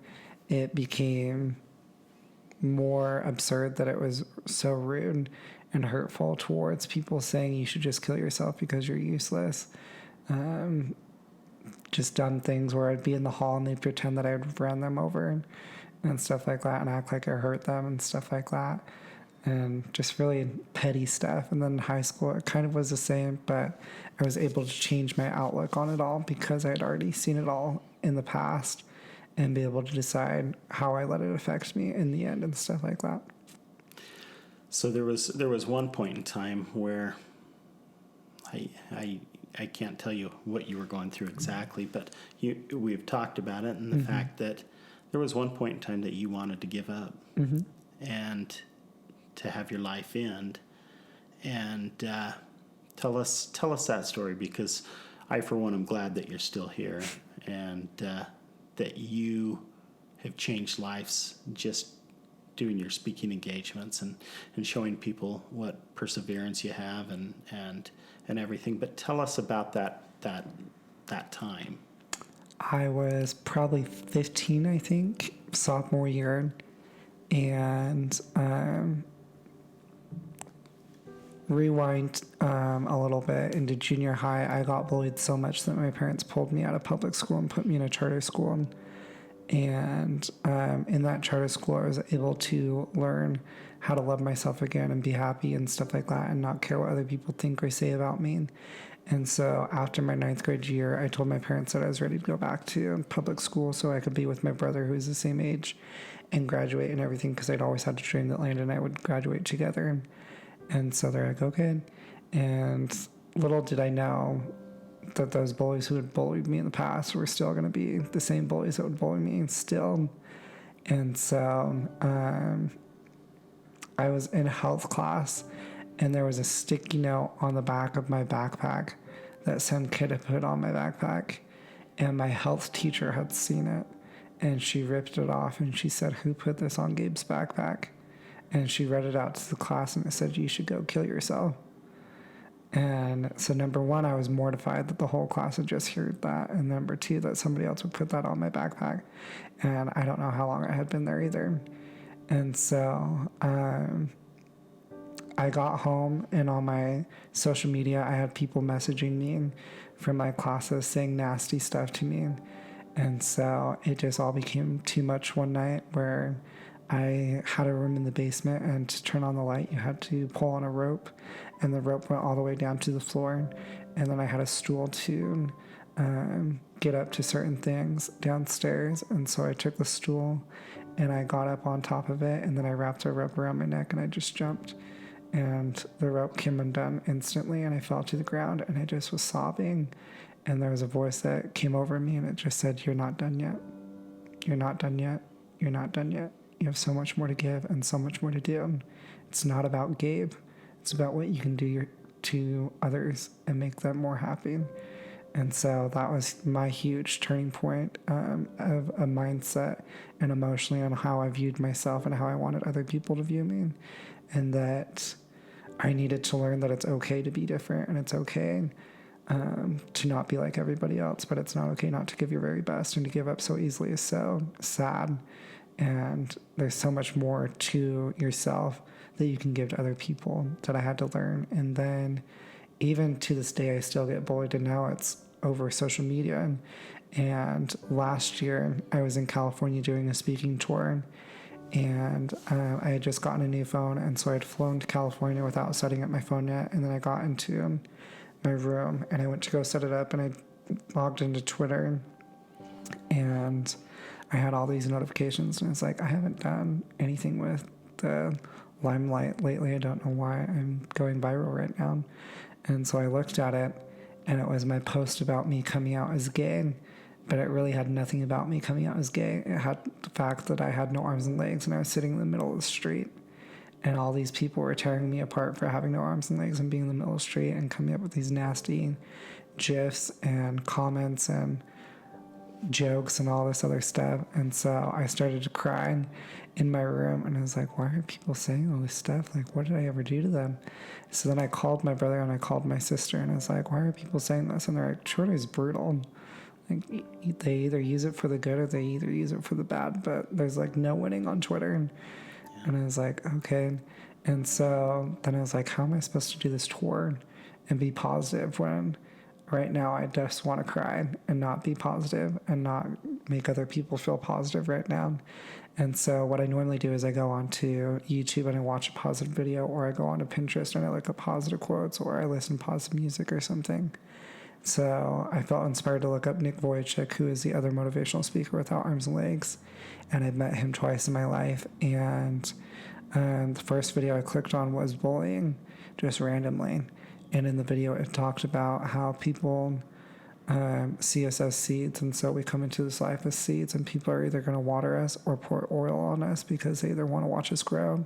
it became more absurd that it was so rude and hurtful towards people saying you should just kill yourself because you're useless. Just done things where I'd be in the hall and they'd pretend that I'd run them over and stuff like that and act like I hurt them and stuff like that. And just really petty stuff. And then in high school, it kind of was the same, but I was able to change my outlook on it all because I had already seen it all in the past and be able to decide how I let it affect me in the end and stuff like that. So there was one point in time where I can't tell you what you were going through exactly, but we've talked about it, and the fact that there was one point in time that you wanted to give up and to have your life end. And tell us that story, because I, for one, am glad that you're still here and that you have changed lives just doing your speaking engagements and showing people what perseverance you have and everything. But tell us about that time. I was probably 15, I think, sophomore year, and rewind a little bit into junior high. I got bullied so much that my parents pulled me out of public school and put me in a charter school. And in that charter school, I was able to learn how to love myself again and be happy and stuff like that and not care what other people think or say about me. And so after my 9th grade year, I told my parents that I was ready to go back to public school so I could be with my brother, who was the same age, and graduate and everything, because I'd always had a dream that Landon and I would graduate together. And so they're like, okay. And little did I know that those bullies who had bullied me in the past were still going to be the same bullies that would bully me still. And so I was in health class, and there was a sticky note on the back of my backpack that some kid had put on my backpack, and my health teacher had seen it, and she ripped it off, and she said, "Who put this on Gabe's backpack?" And she read it out to the class, and it said, "You should go kill yourself." And so number one, I was mortified that the whole class had just heard that. And number two, that somebody else would put that on my backpack. And I don't know how long I had been there either. And so I got home, and on my social media, I had people messaging me from my classes saying nasty stuff to me. And so it just all became too much one night, where I had a room in the basement, and to turn on the light, you had to pull on a rope, and the rope went all the way down to the floor. And then I had a stool to get up to certain things downstairs. And so I took the stool and I got up on top of it, and then I wrapped a rope around my neck, and I just jumped. And the rope came undone instantly, and I fell to the ground, and I just was sobbing And there was a voice that came over me and it just said, "You're not done yet. You're not done yet. You're not done yet. You have so much more to give and so much more to do. It's not about Gabe. It's about what you can do to others and make them more happy." And so that was my huge turning point of a mindset and emotionally on how I viewed myself and how I wanted other people to view me. And that I needed to learn that it's okay to be different, and it's okay to not be like everybody else, but it's not okay not to give your very best, and to give up so easily is so sad. And there's so much more to yourself that you can give to other people that I had to learn. And then even to this day, I still get bullied, and now it's over social media. And last year, I was in California doing a speaking tour, and I had just gotten a new phone, and so I had flown to California without setting up my phone yet. And then I got into my room, and I went to go set it up, and I logged into Twitter, and I had all these notifications, and it's like, I haven't done anything with the limelight lately. I don't know why I'm going viral right now. And so I looked at it, and it was my post about me coming out as gay, but it really had nothing about me coming out as gay. It had the fact that I had no arms and legs, and I was sitting in the middle of the street, and all these people were tearing me apart for having no arms and legs and being in the middle of the street and coming up with these nasty gifs and comments and jokes and all this other stuff. And so I started to cry in my room, and I was like, why are people saying all this stuff? Like, what did I ever do to them? So then I called my brother and I called my sister, and I was like, why are people saying this? And they're like, Twitter is brutal. Like, they either use it for the good or they either use it for the bad, but there's like no winning on Twitter. And I was like, okay. And so then I was like, how am I supposed to do this tour and be positive when right now I just want to cry and not be positive and not make other people feel positive right now? And so what I normally do is I go onto YouTube and I watch a positive video, or I go onto Pinterest and I look up positive quotes, or I listen to positive music or something. So I felt inspired to look up Nick Vujicic, who is the other motivational speaker without arms and legs. And I've met him twice in my life. And the first video I clicked on was bullying, just randomly. And in the video, it talked about how people see us as seeds. And so we come into this life as seeds, and people are either going to water us or pour oil on us because they either want to watch us grow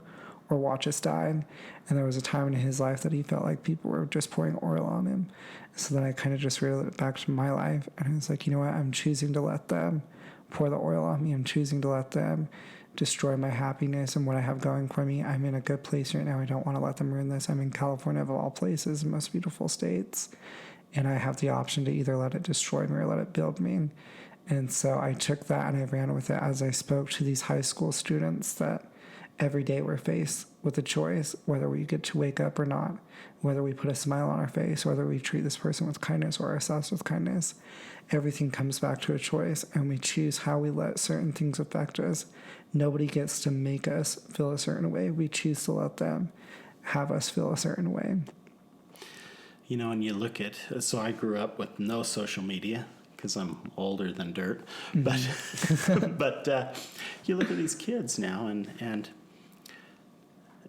or watch us die. And there was a time in his life that he felt like people were just pouring oil on him. So then I kind of just related it back to my life, and I was like, you know what, I'm choosing to let them pour the oil on me. I'm choosing to let them destroy my happiness and what I have going for me. I'm in a good place right now. I don't want to let them ruin this. I'm in California, of all places, most beautiful states, and I have the option to either let it destroy me or let it build me. And so I took that and I ran with it as I spoke to these high school students that every day we're faced with a choice, whether we get to wake up or not, whether we put a smile on our face, whether we treat this person with kindness or ourselves with kindness. Everything comes back to a choice, and we choose how we let certain things affect us. Nobody gets to make us feel a certain way. We choose to let them have us feel a certain way. You know, and you look at, so I grew up with no social media because I'm older than dirt, but you look at these kids now, and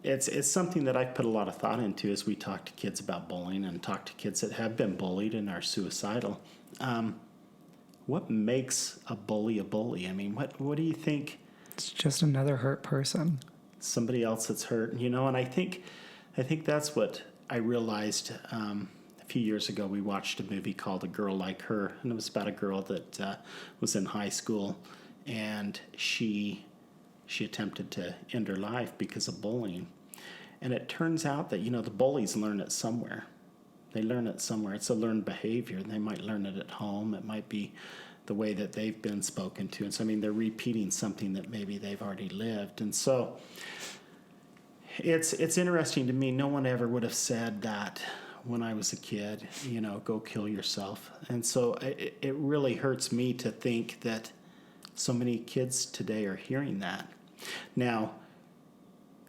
it's something that I've put a lot of thought into as we talk to kids about bullying and talk to kids that have been bullied and are suicidal. What makes a bully a bully? I mean, what do you think? It's just another hurt person. Somebody else that's hurt, you know. And I think that's what I realized a few years ago. We watched a movie called A Girl Like Her, and it was about a girl that was in high school, and she attempted to end her life because of bullying. And it turns out that, you know, the bullies learn it somewhere. They learn it somewhere. It's a learned behavior. They might learn it at home. It might be the way that they've been spoken to. And so, I mean, they're repeating something that maybe they've already lived. And so it's interesting to me. No one ever would have said that when I was a kid, you know, go kill yourself. And so it really hurts me to think that so many kids today are hearing that. Now,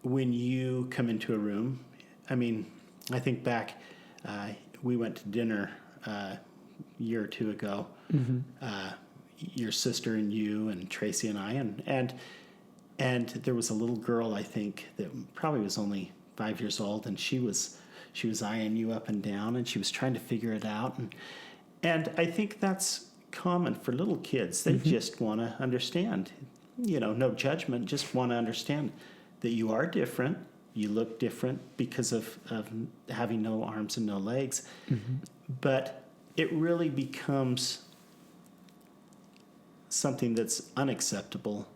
when you come into a room, I mean, I think back, we went to dinner a year or two ago, your sister and you and Tracy and I, and there was a little girl, I think, that probably was only 5 years old, and she was eyeing you up and down, and she was trying to figure it out, And I think that's common for little kids. They just want to understand, no judgment, just want to understand that you are different. You look different because of having no arms and no legs. But it really becomes something that's unacceptable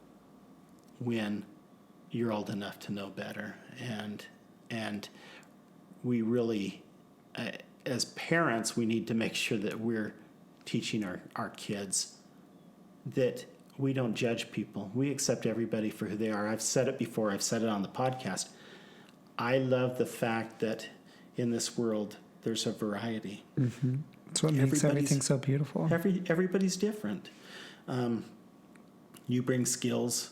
when you're old enough to know better. And we really, as parents, we need to make sure that we're teaching our kids that we don't judge people. We accept everybody for who they are. I've said it before. I've said it on the podcast. I love the fact that in this world, there's a variety. That's what makes everything so beautiful. Everybody's different. You bring skills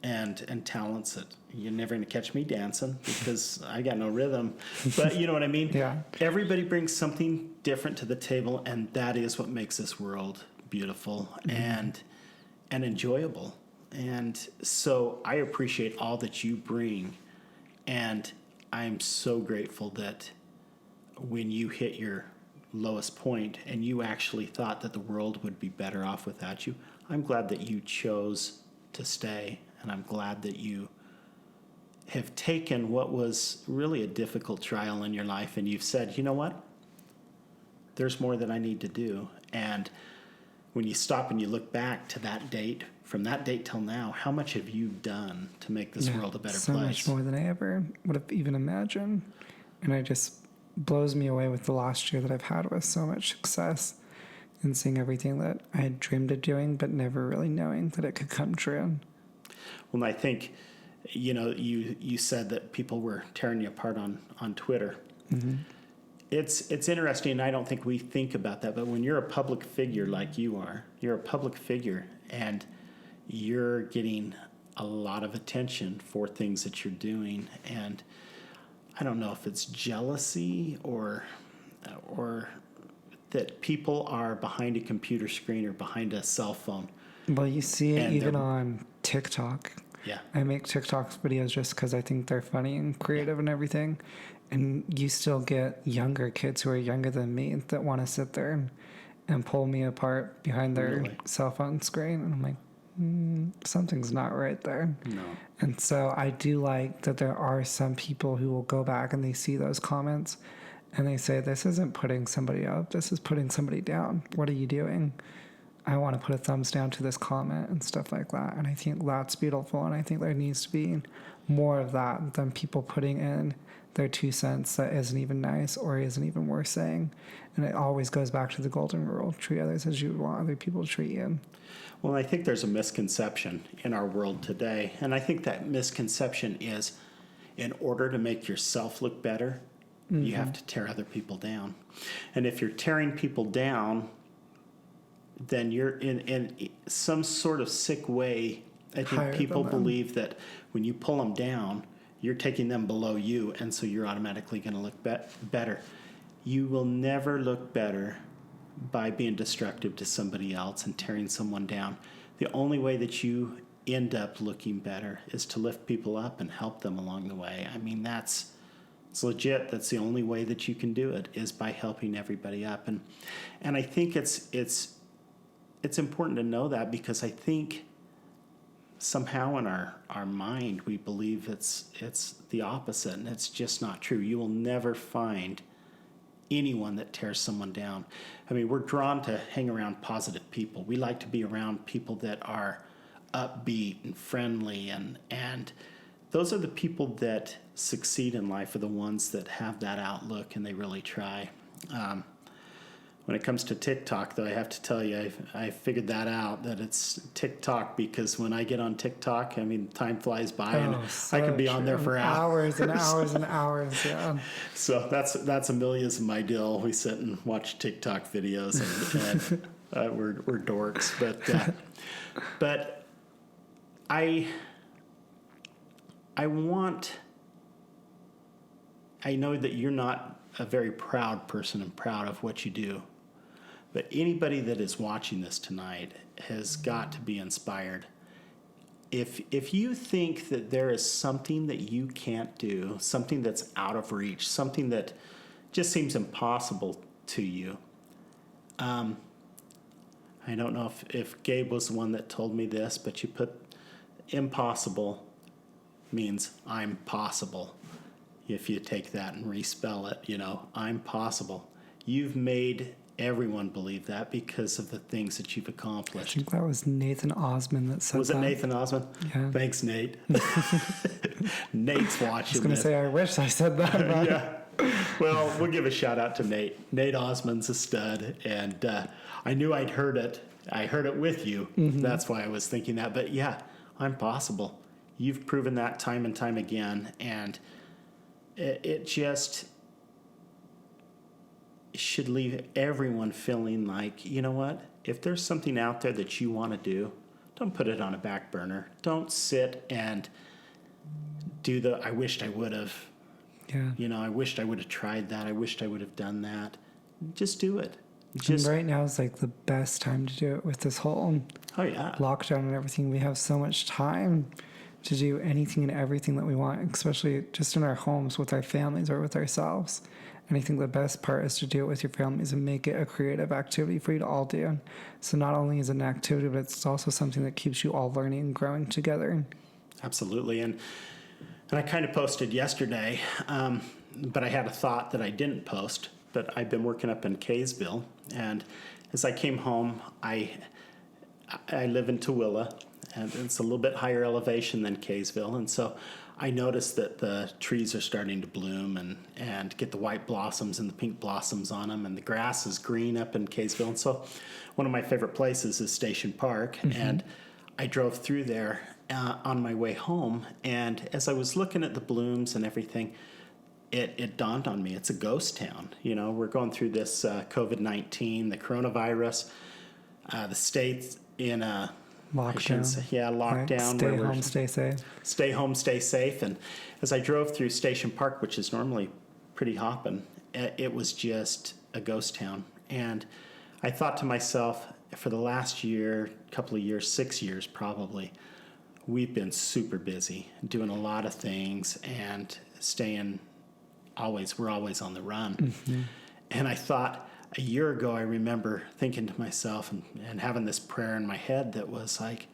and talents that you're never going to catch me dancing because I got no rhythm. But you know what I mean? Yeah. Everybody brings something different to the table, and that is what makes this world beautiful and enjoyable. And so I appreciate all that you bring, and I'm so grateful that when you hit your lowest point and you actually thought that the world would be better off without you, I'm glad that you chose to stay, and I'm glad that you have taken what was really a difficult trial in your life and you've said, you know what? There's more that I need to do. And when you stop and you look back to that date, from that date till now, how much have you done to make this world a better so place? So much more than I ever would have even imagined. And it just blows me away with the last year that I've had with so much success and seeing everything that I had dreamed of doing, but never really knowing that it could come true. Well, I think, you said that people were tearing you apart on Twitter. It's interesting, and I don't think we think about that, but when you're a public figure like you are, you're a public figure, and you're getting a lot of attention for things that you're doing, and I don't know if it's jealousy or that people are behind a computer screen or behind a cell phone. Well, you see it even on TikTok. Yeah. I make TikTok videos just because I think they're funny and creative and everything. And you still get younger kids who are younger than me that want to sit there and pull me apart behind their cell phone screen. And I'm like, something's not right there. No. And so I do like that there are some people who will go back and they see those comments and they say, this isn't putting somebody up. This is putting somebody down. What are you doing? I want to put a thumbs down to this comment and stuff like that. And I think that's beautiful. And I think there needs to be more of that than people putting in their 2 cents that isn't even nice or isn't even worth saying. And it always goes back to the golden rule: treat others as you would want other people to treat you. Well, I think there's a misconception in our world today. And I think that misconception is, in order to make yourself look better, you have to tear other people down. And if you're tearing people down, then you're in some sort of sick way. I think people believe that when you pull them down, you're taking them below you, and so you're automatically going to look better. You will never look better by being destructive to somebody else and tearing someone down. The only way that you end up looking better is to lift people up and help them along the way. I mean, it's legit. That's the only way that you can do it, is by helping everybody up. And I think it's important to know that, because I think somehow in our mind we believe it's the opposite, and it's just not true. You will never find anyone that tears someone down. I mean, we're drawn to hang around positive people. We like to be around people that are upbeat and friendly, and those are the people that succeed in life, are the ones that have that outlook and they really try. When it comes to TikTok, though, I have to tell you, I figured that out, that it's TikTok, because when I get on TikTok, I mean, time flies by, and I can be on there for hours and hours and hours. Yeah. So that's Amelia's and my deal. We sit and watch TikTok videos, and we're dorks, but I know that you're not a very proud person and proud of what you do. But anybody that is watching this tonight has got to be inspired. If you think that there is something that you can't do, something that's out of reach, something that just seems impossible to you, I don't know if Gabe was the one that told me this, but you put impossible means I'm possible. If you take that and respell it, I'm possible. You've made everyone believe that because of the things that you've I accomplished. think that was Nathan Osmond that said Was it that. Nathan Osmond? Yeah. Thanks, Nate. Nate's watching I was going to this. say, I wish I said that. But Yeah. Well, we'll give a shout out to Nate. Nate Osmond's a stud, and I knew I'd heard it. I heard it with you. Mm-hmm. That's why I was thinking that. But yeah, I'm possible. You've proven that time and time again, and it just should leave everyone feeling like, you know what? If there's something out there that you want to do, don't put it on a back burner. Don't sit and do the I wished I would have. yeah. I wished I would have tried that. I wished I would have done that. Just do it. And right now is like the best time to do it with this whole Oh, yeah. lockdown and everything. We have so much time to do anything and everything that we want, especially just in our homes with our families or with ourselves. And I think the best part is to do it with your families and make it a creative activity for you to all do. So not only is it an activity, but it's also something that keeps you all learning and growing together. Absolutely. And I kind of posted yesterday, but I had a thought that I didn't post. But I've been working up in Kaysville, and as I came home, I live in Tooele, and it's a little bit higher elevation than Kaysville, and so I noticed that the trees are starting to bloom and get the white blossoms and the pink blossoms on them, and the grass is green up in Kaysville. And so one of my favorite places is Station Park, and I drove through there on my way home, and as I was looking at the blooms and everything, it dawned on me, it's a ghost town. We're going through this COVID-19, the coronavirus, the state's in a Lockdown. lockdown. Right? Stay home, stay safe. Stay home, stay safe. And as I drove through Station Park, which is normally pretty hopping, it was just a ghost town. And I thought to myself, for the last year, couple of years, 6 years probably, we've been super busy doing a lot of things and we're always on the run. Mm-hmm. And I thought a year ago, I remember thinking to myself and having this prayer in my head that was like,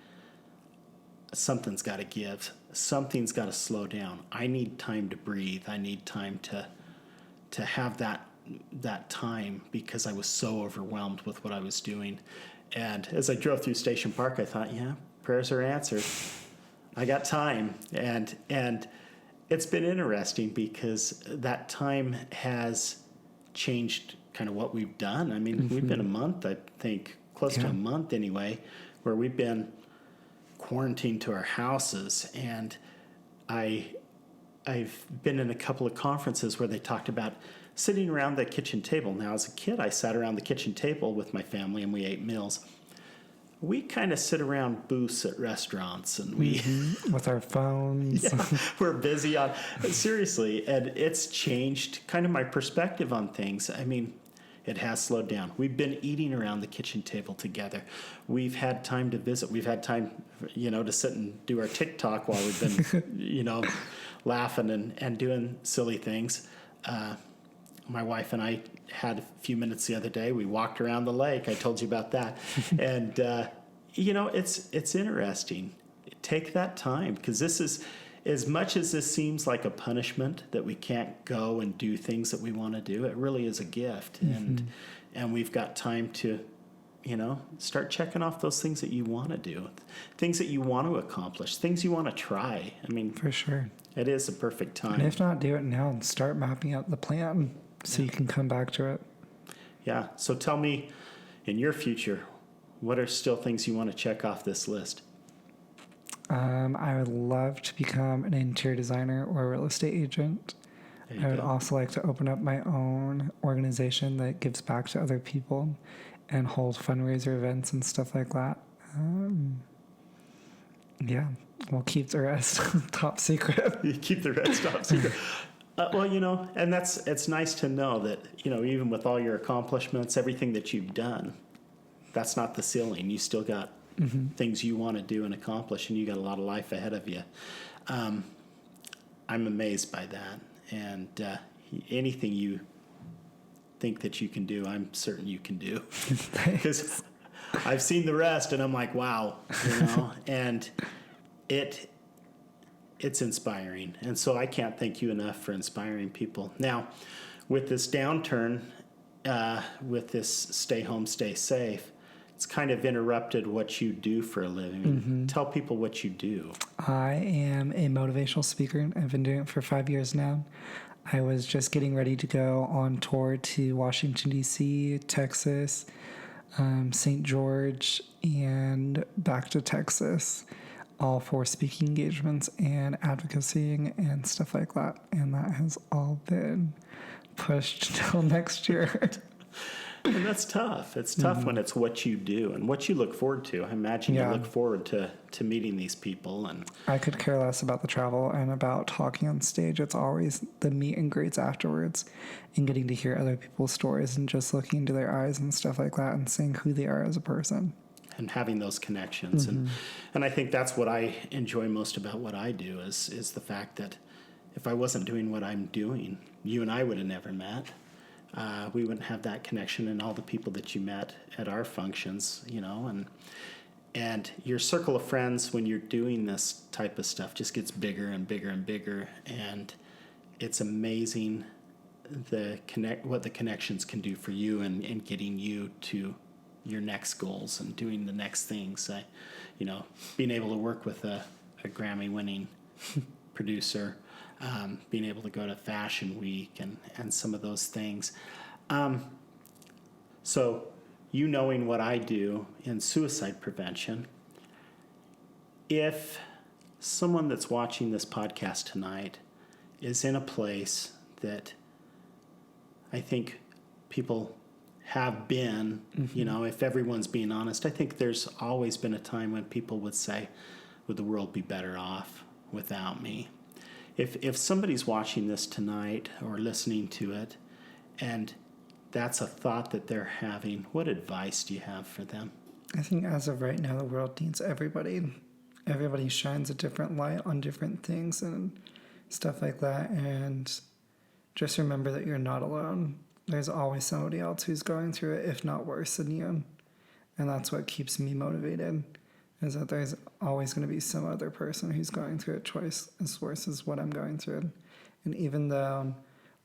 something's got to give. Something's got to slow down. I need time to breathe. I need time to have that time because I was so overwhelmed with what I was doing. And as I drove through Station Park, I thought, yeah, prayers are answered. I got time. And it's been interesting because that time has changed kind of what we've done. I mean, we've been a month, I think, close to a month anyway, where we've been quarantined to our houses. And I've been in a couple of conferences where they talked about sitting around the kitchen table. Now, as a kid, I sat around the kitchen table with my family and we ate meals. We kind of sit around booths at restaurants and we with our phones. We're busy on seriously, and it's changed kind of my perspective on things. I mean, it has slowed down. We've been eating around the kitchen table together. We've had time to visit. We've had time, to sit and do our TikTok while we've been, laughing and doing silly things. My wife and I had a few minutes the other day. We walked around the lake. I told you about that. And, it's interesting. Take that time because this is, as much as this seems like a punishment that we can't go and do things that we want to do, it really is a gift. And we've got time to, start checking off those things that you want to do, things that you want to accomplish, things you want to try. I mean, for sure. It is a perfect time. And if not, do it now and start mapping out the plan so you can come back to it. Yeah. So tell me, in your future, what are still things you want to check off this list? I would love to become an interior designer or a real estate agent. I would also like to open up my own organization that gives back to other people and hold fundraiser events and stuff like that. We'll keep the rest top secret. You keep the rest top secret. And it's nice to know that, even with all your accomplishments, everything that you've done, that's not the ceiling. You still got things you want to do and accomplish, and you got a lot of life ahead of you. I'm amazed by that. And anything think that you can do, I'm certain you can do. Because I've seen the rest, and I'm like, wow, and it's inspiring. And so I can't thank you enough for inspiring people. Now, with this downturn, with this stay home, stay safe, it's kind of interrupted what you do for a living. Mm-hmm. Tell people what you do. I am a motivational speaker. I've been doing it for 5 years now. I was just getting ready to go on tour to Washington, D.C., Texas, St. George, and back to Texas, all for speaking engagements and advocacy and stuff like that. And that has all been pushed till next year. And that's tough. It's tough when it's what you do and what you look forward to. I imagine you look forward to meeting these people. And I could care less about the travel and about talking on stage. It's always the meet and greets afterwards and getting to hear other people's stories and just looking into their eyes and stuff like that and seeing who they are as a person. And having those connections. And I think that's what I enjoy most about what I do is the fact that if I wasn't doing what I'm doing, you and I would have never met. We wouldn't have that connection and all the people that you met at our functions, and your circle of friends when you're doing this type of stuff just gets bigger and bigger and bigger, and it's amazing what the connections can do for you and getting you to your next goals and doing the next things. Being able to work with a Grammy-winning producer, being able to go to Fashion Week and some of those things. So knowing what I do in suicide prevention, if someone that's watching this podcast tonight is in a place that I think people have been, if everyone's being honest, I think there's always been a time when people would say, would the world be better off without me? If somebody's watching this tonight or listening to it, and that's a thought that they're having, what advice do you have for them? I think as of right now, the world needs everybody. Everybody shines a different light on different things and stuff like that. And just remember that you're not alone. There's always somebody else who's going through it, if not worse than you. And that's what keeps me motivated. Is that there's always going to be some other person who's going through it twice as worse as what I'm going through. And even though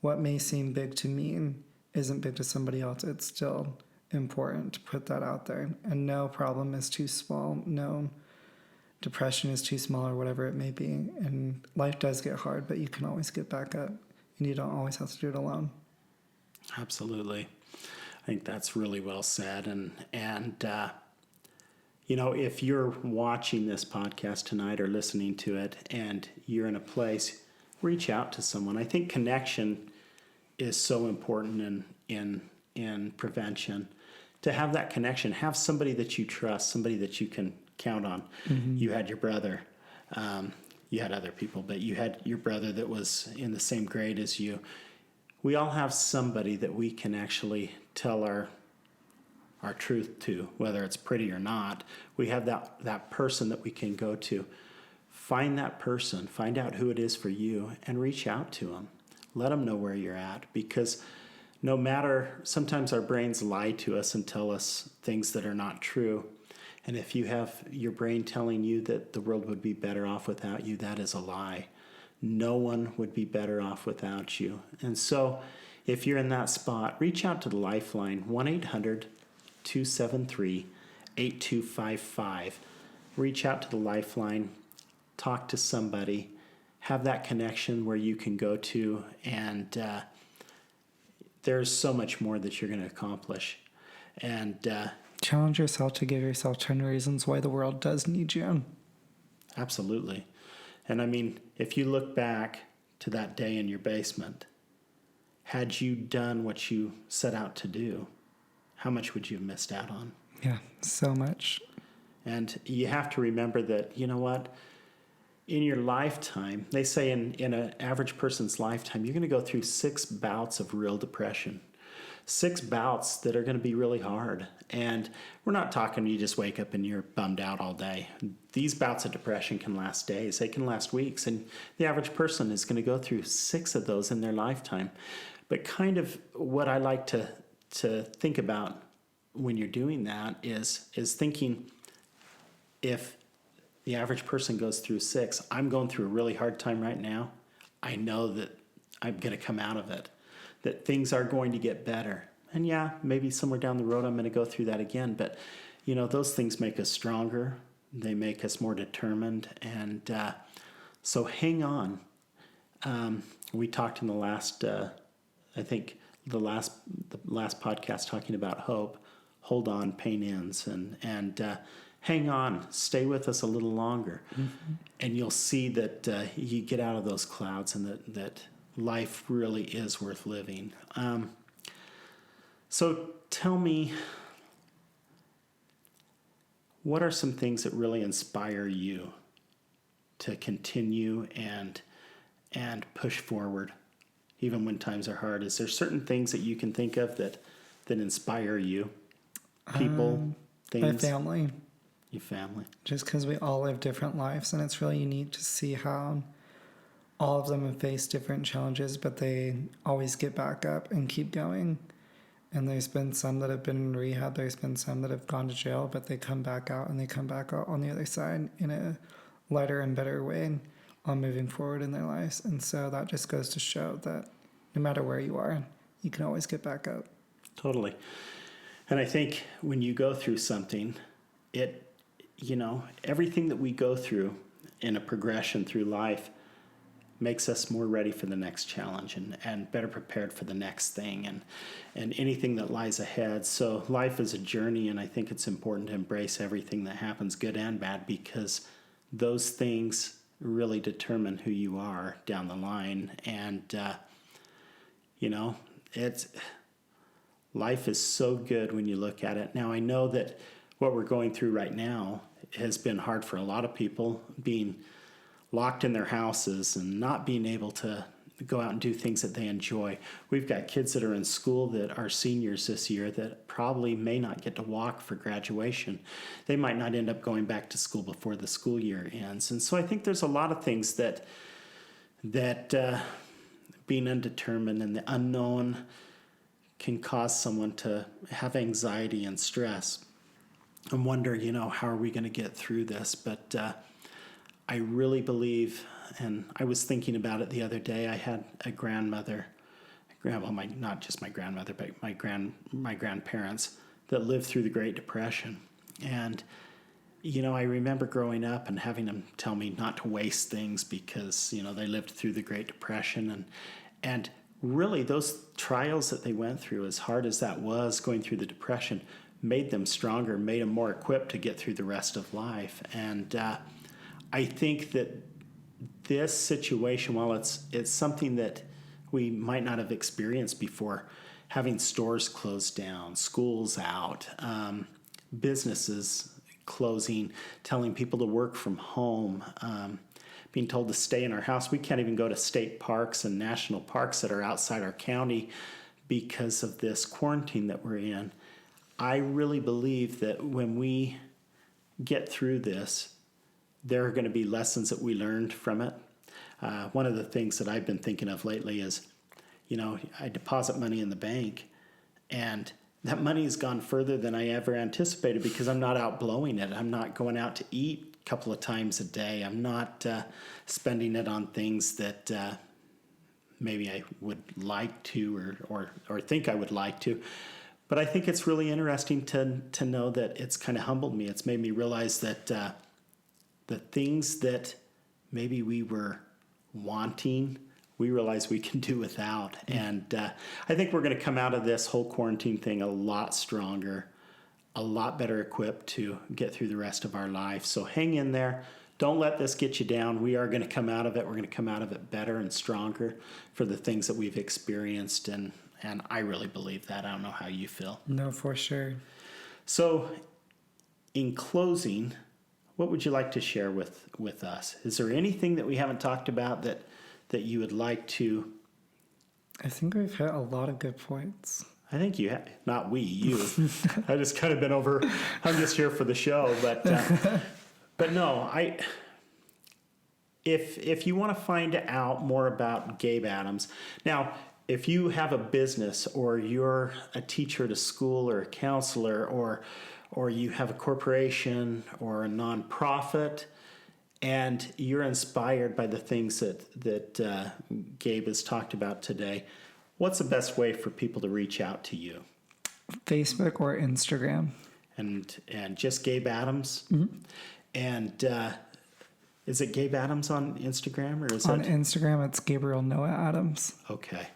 what may seem big to me isn't big to somebody else, it's still important to put that out there. And no problem is too small. No depression is too small or whatever it may be. And life does get hard, but you can always get back up. And you don't always have to do it alone. Absolutely. I think that's really well said. And if you're watching this podcast tonight or listening to it and you're in a place, reach out to someone. I think connection is so important in prevention. To have that connection, have somebody that you trust, somebody that you can count on. Mm-hmm. You had your brother. You had other people, but you had your brother that was in the same grade as you. We all have somebody that we can actually tell our truth to, whether it's pretty or not. We have that person that we can go to. Find that person, find out who it is for you, and reach out to them. Let them know where you're at, because no matter, sometimes our brains lie to us and tell us things that are not true. And if you have your brain telling you that the world would be better off without you, that is a lie. No one would be better off without you. And so if you're in that spot, reach out to the Lifeline, 1-800-273-8255. Reach out to the Lifeline, talk to somebody, have that connection where you can go to, and there's so much more that you're going to accomplish. And challenge yourself to give yourself 10 reasons why the world does need you. Absolutely. And I mean, if you look back to that day in your basement, had you done what you set out to do, how much would you have missed out on? Yeah, so much. And you have to remember that, you know what? In your lifetime, they say in an average person's lifetime, you're going to go through 6 bouts of real depression. 6 bouts that are going to be really hard. And we're not talking you just wake up and you're bummed out all day. These bouts of depression can last days. They can last weeks. And the average person is going to go through 6 of those in their lifetime. But kind of what I like to think about when you're doing that is thinking, if the average person goes through 6, I'm going through a really hard time right now. I know that I'm going to come out of it, that things are going to get better. And yeah, maybe somewhere down the road I'm going to go through that again. But, those things make us stronger. They make us more determined. And so hang on. We talked in the last, I think the last podcast talking about hope. Hold on, pain ends. And hang on, stay with us a little longer. Mm-hmm. And you'll see that you get out of those clouds and that life really is worth living. So tell me, what are some things that really inspire you to continue and push forward, even when times are hard? Is there certain things that you can think of that inspire you? People, things? My family. Your family. Just because we all live different lives, and it's really unique to see how all of them have faced different challenges, but they always get back up and keep going. And there's been some that have been in rehab. There's been some that have gone to jail, but they come back out, and they come back out on the other side in a lighter and better way on moving forward in their lives. And so that just goes to show that no matter where you are, you can always get back up. Totally. And I think when you go through something, everything that we go through in a progression through life makes us more ready for the next challenge and better prepared for the next thing and anything that lies ahead. So life is a journey, and I think it's important to embrace everything that happens, good and bad, because those things really determine who you are down the line. And, life is so good when you look at it. Now, I know that what we're going through right now has been hard for a lot of people, being locked in their houses and not being able to go out and do things that they enjoy. We've got kids that are in school that are seniors this year that probably may not get to walk for graduation. They might not end up going back to school before the school year ends. And so I think there's a lot of things that being undetermined and the unknown can cause someone to have anxiety and stress and wonder, how are we going to get through this? But I really believe, and I was thinking about it the other day, I had a grandmother, not just my grandmother, but my grandparents that lived through the Great Depression. And, I remember growing up and having them tell me not to waste things because, they lived through the Great Depression. And really those trials that they went through, as hard as that was, going through the Depression, made them stronger, made them more equipped to get through the rest of life. And I think that this situation, while it's something that we might not have experienced before, having stores closed down, schools out, businesses closing, telling people to work from home, being told to stay in our house. We can't even go to state parks and national parks that are outside our county because of this quarantine that we're in. I really believe that when we get through this, there are going to be lessons that we learned from it. One of the things that I've been thinking of lately is, I deposit money in the bank, and that money has gone further than I ever anticipated because I'm not out blowing it. I'm not going out to eat a couple of times a day. I'm not spending it on things that maybe I would like to or think I would like to. But I think it's really interesting to know that it's kind of humbled me. It's made me realize that the things that maybe we were wanting, we realize we can do without. And I think we're going to come out of this whole quarantine thing a lot stronger, a lot better equipped to get through the rest of our life. So hang in there. Don't let this get you down. We are going to come out of it. We're going to come out of it better and stronger for the things that we've experienced. And I really believe that. I don't know how you feel. No, for sure. So in closing, what would you like to share with us? Is there anything that we haven't talked about that you would like to? I think we've hit a lot of good points. I think you have. Not we, you. I just kind of been over. I'm just here for the show, but no. If you want to find out more about Gabe Adams, now if you have a business, or you're a teacher at a school or a counselor, or you have a corporation or a nonprofit, and you're inspired by the things that Gabe has talked about today, what's the best way for people to reach out to you? Facebook or Instagram. And just Gabe Adams. Mm-hmm. And is it Gabe Adams on Instagram, or is On it Instagram? It's Gabriel Noah Adams. Okay?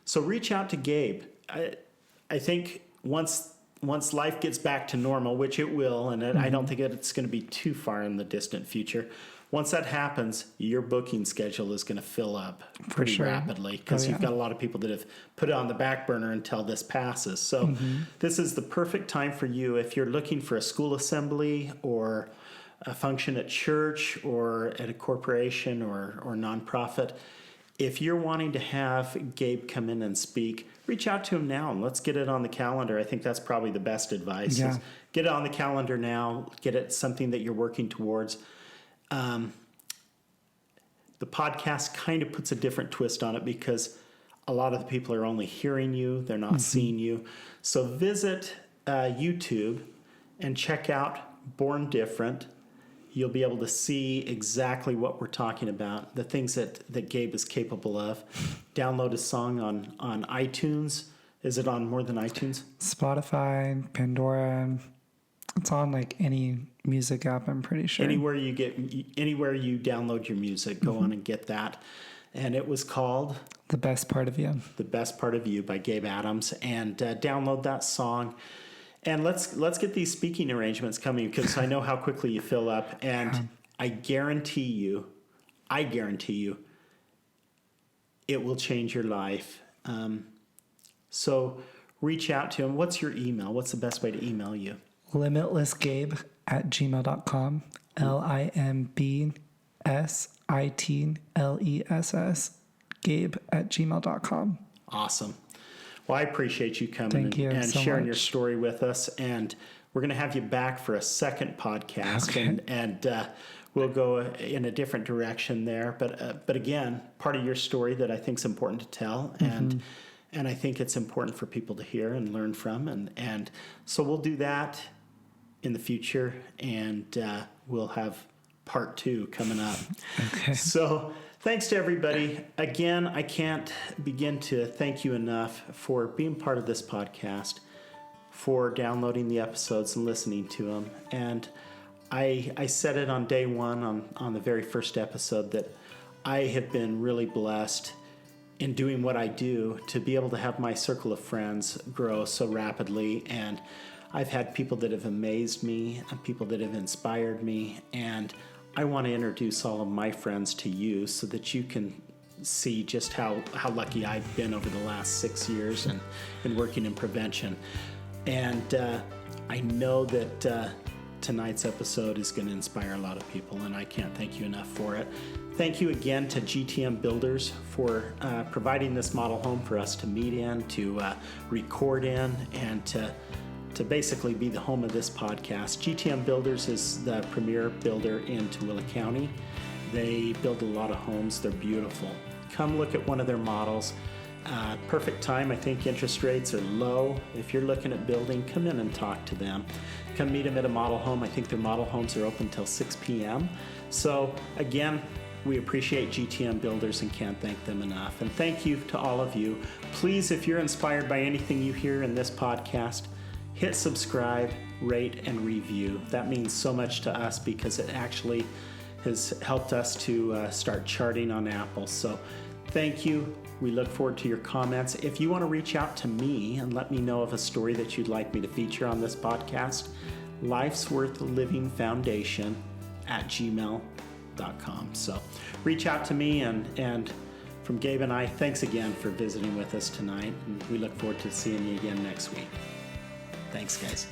So reach out to Gabe. I think once life gets back to normal, which it will, and I don't think it's going to be too far in the distant future. Once that happens, your booking schedule is going to fill up pretty rapidly, because you've got a lot of people that have put it on the back burner until this passes. So this is the perfect time for you if you're looking for a school assembly or a function at church or at a corporation or nonprofit. If you're wanting to have Gabe come in and speak, reach out to him now and let's get it on the calendar. I think that's probably the best advice. Yeah. Is get it on the calendar now, get it something that you're working towards. The podcast kind of puts a different twist on it, because a lot of the people are only hearing you, they're not seeing you. So visit YouTube and check out Born Different. You'll be able to see exactly what we're talking about, the things that Gabe is capable of. Download a song on iTunes. Is it on more than iTunes? Spotify, Pandora. It's on like any music app, I'm pretty sure. Anywhere you download your music, go on and get that. And it was called The Best Part of You. The Best Part of You by Gabe Adams. And download that song. And let's get these speaking arrangements coming, because I know how quickly you fill up. And I guarantee you, it will change your life. So reach out to him. What's your email? What's the best way to email you? limitlessgabe@gmail.com. LIMBSITLESS Gabe@gmail.com. Awesome. Well, I appreciate you coming Thank you and so sharing much. your story with us. And we're going to have you back for a second podcast. Okay. And we'll go in a different direction there. But again, part of your story that I think is important to tell. And I think it's important for people to hear and learn from. And so we'll do that in the future. And we'll have part 2 coming up. Okay. So thanks to everybody. Again, I can't begin to thank you enough for being part of this podcast, for downloading the episodes and listening to them. And I said it on day 1 on the very first episode that I have been really blessed in doing what I do to be able to have my circle of friends grow so rapidly. And I've had people that have amazed me and people that have inspired me. And I want to introduce all of my friends to you so that you can see just how lucky I've been over the last 6 years and working in prevention. And I know that tonight's episode is going to inspire a lot of people, and I can't thank you enough for it. Thank you again to GTM Builders for providing this model home for us to meet in, to record in, and to basically be the home of this podcast. GTM Builders is the premier builder in Tooele County. They build a lot of homes. They're beautiful. Come look at one of their models. Perfect time. I think interest rates are low. If you're looking at building, come in and talk to them. Come meet them at a model home. I think their model homes are open till 6 p.m. So again, we appreciate GTM Builders and can't thank them enough. And thank you to all of you. Please, if you're inspired by anything you hear in this podcast, hit subscribe, rate, and review. That means so much to us because it actually has helped us to start charting on Apple. So thank you. We look forward to your comments. If you want to reach out to me and let me know of a story that you'd like me to feature on this podcast, lifesworthlivingfoundation@gmail.com. So reach out to me, and from Gabe and I, thanks again for visiting with us tonight. And we look forward to seeing you again next week. Thanks, guys.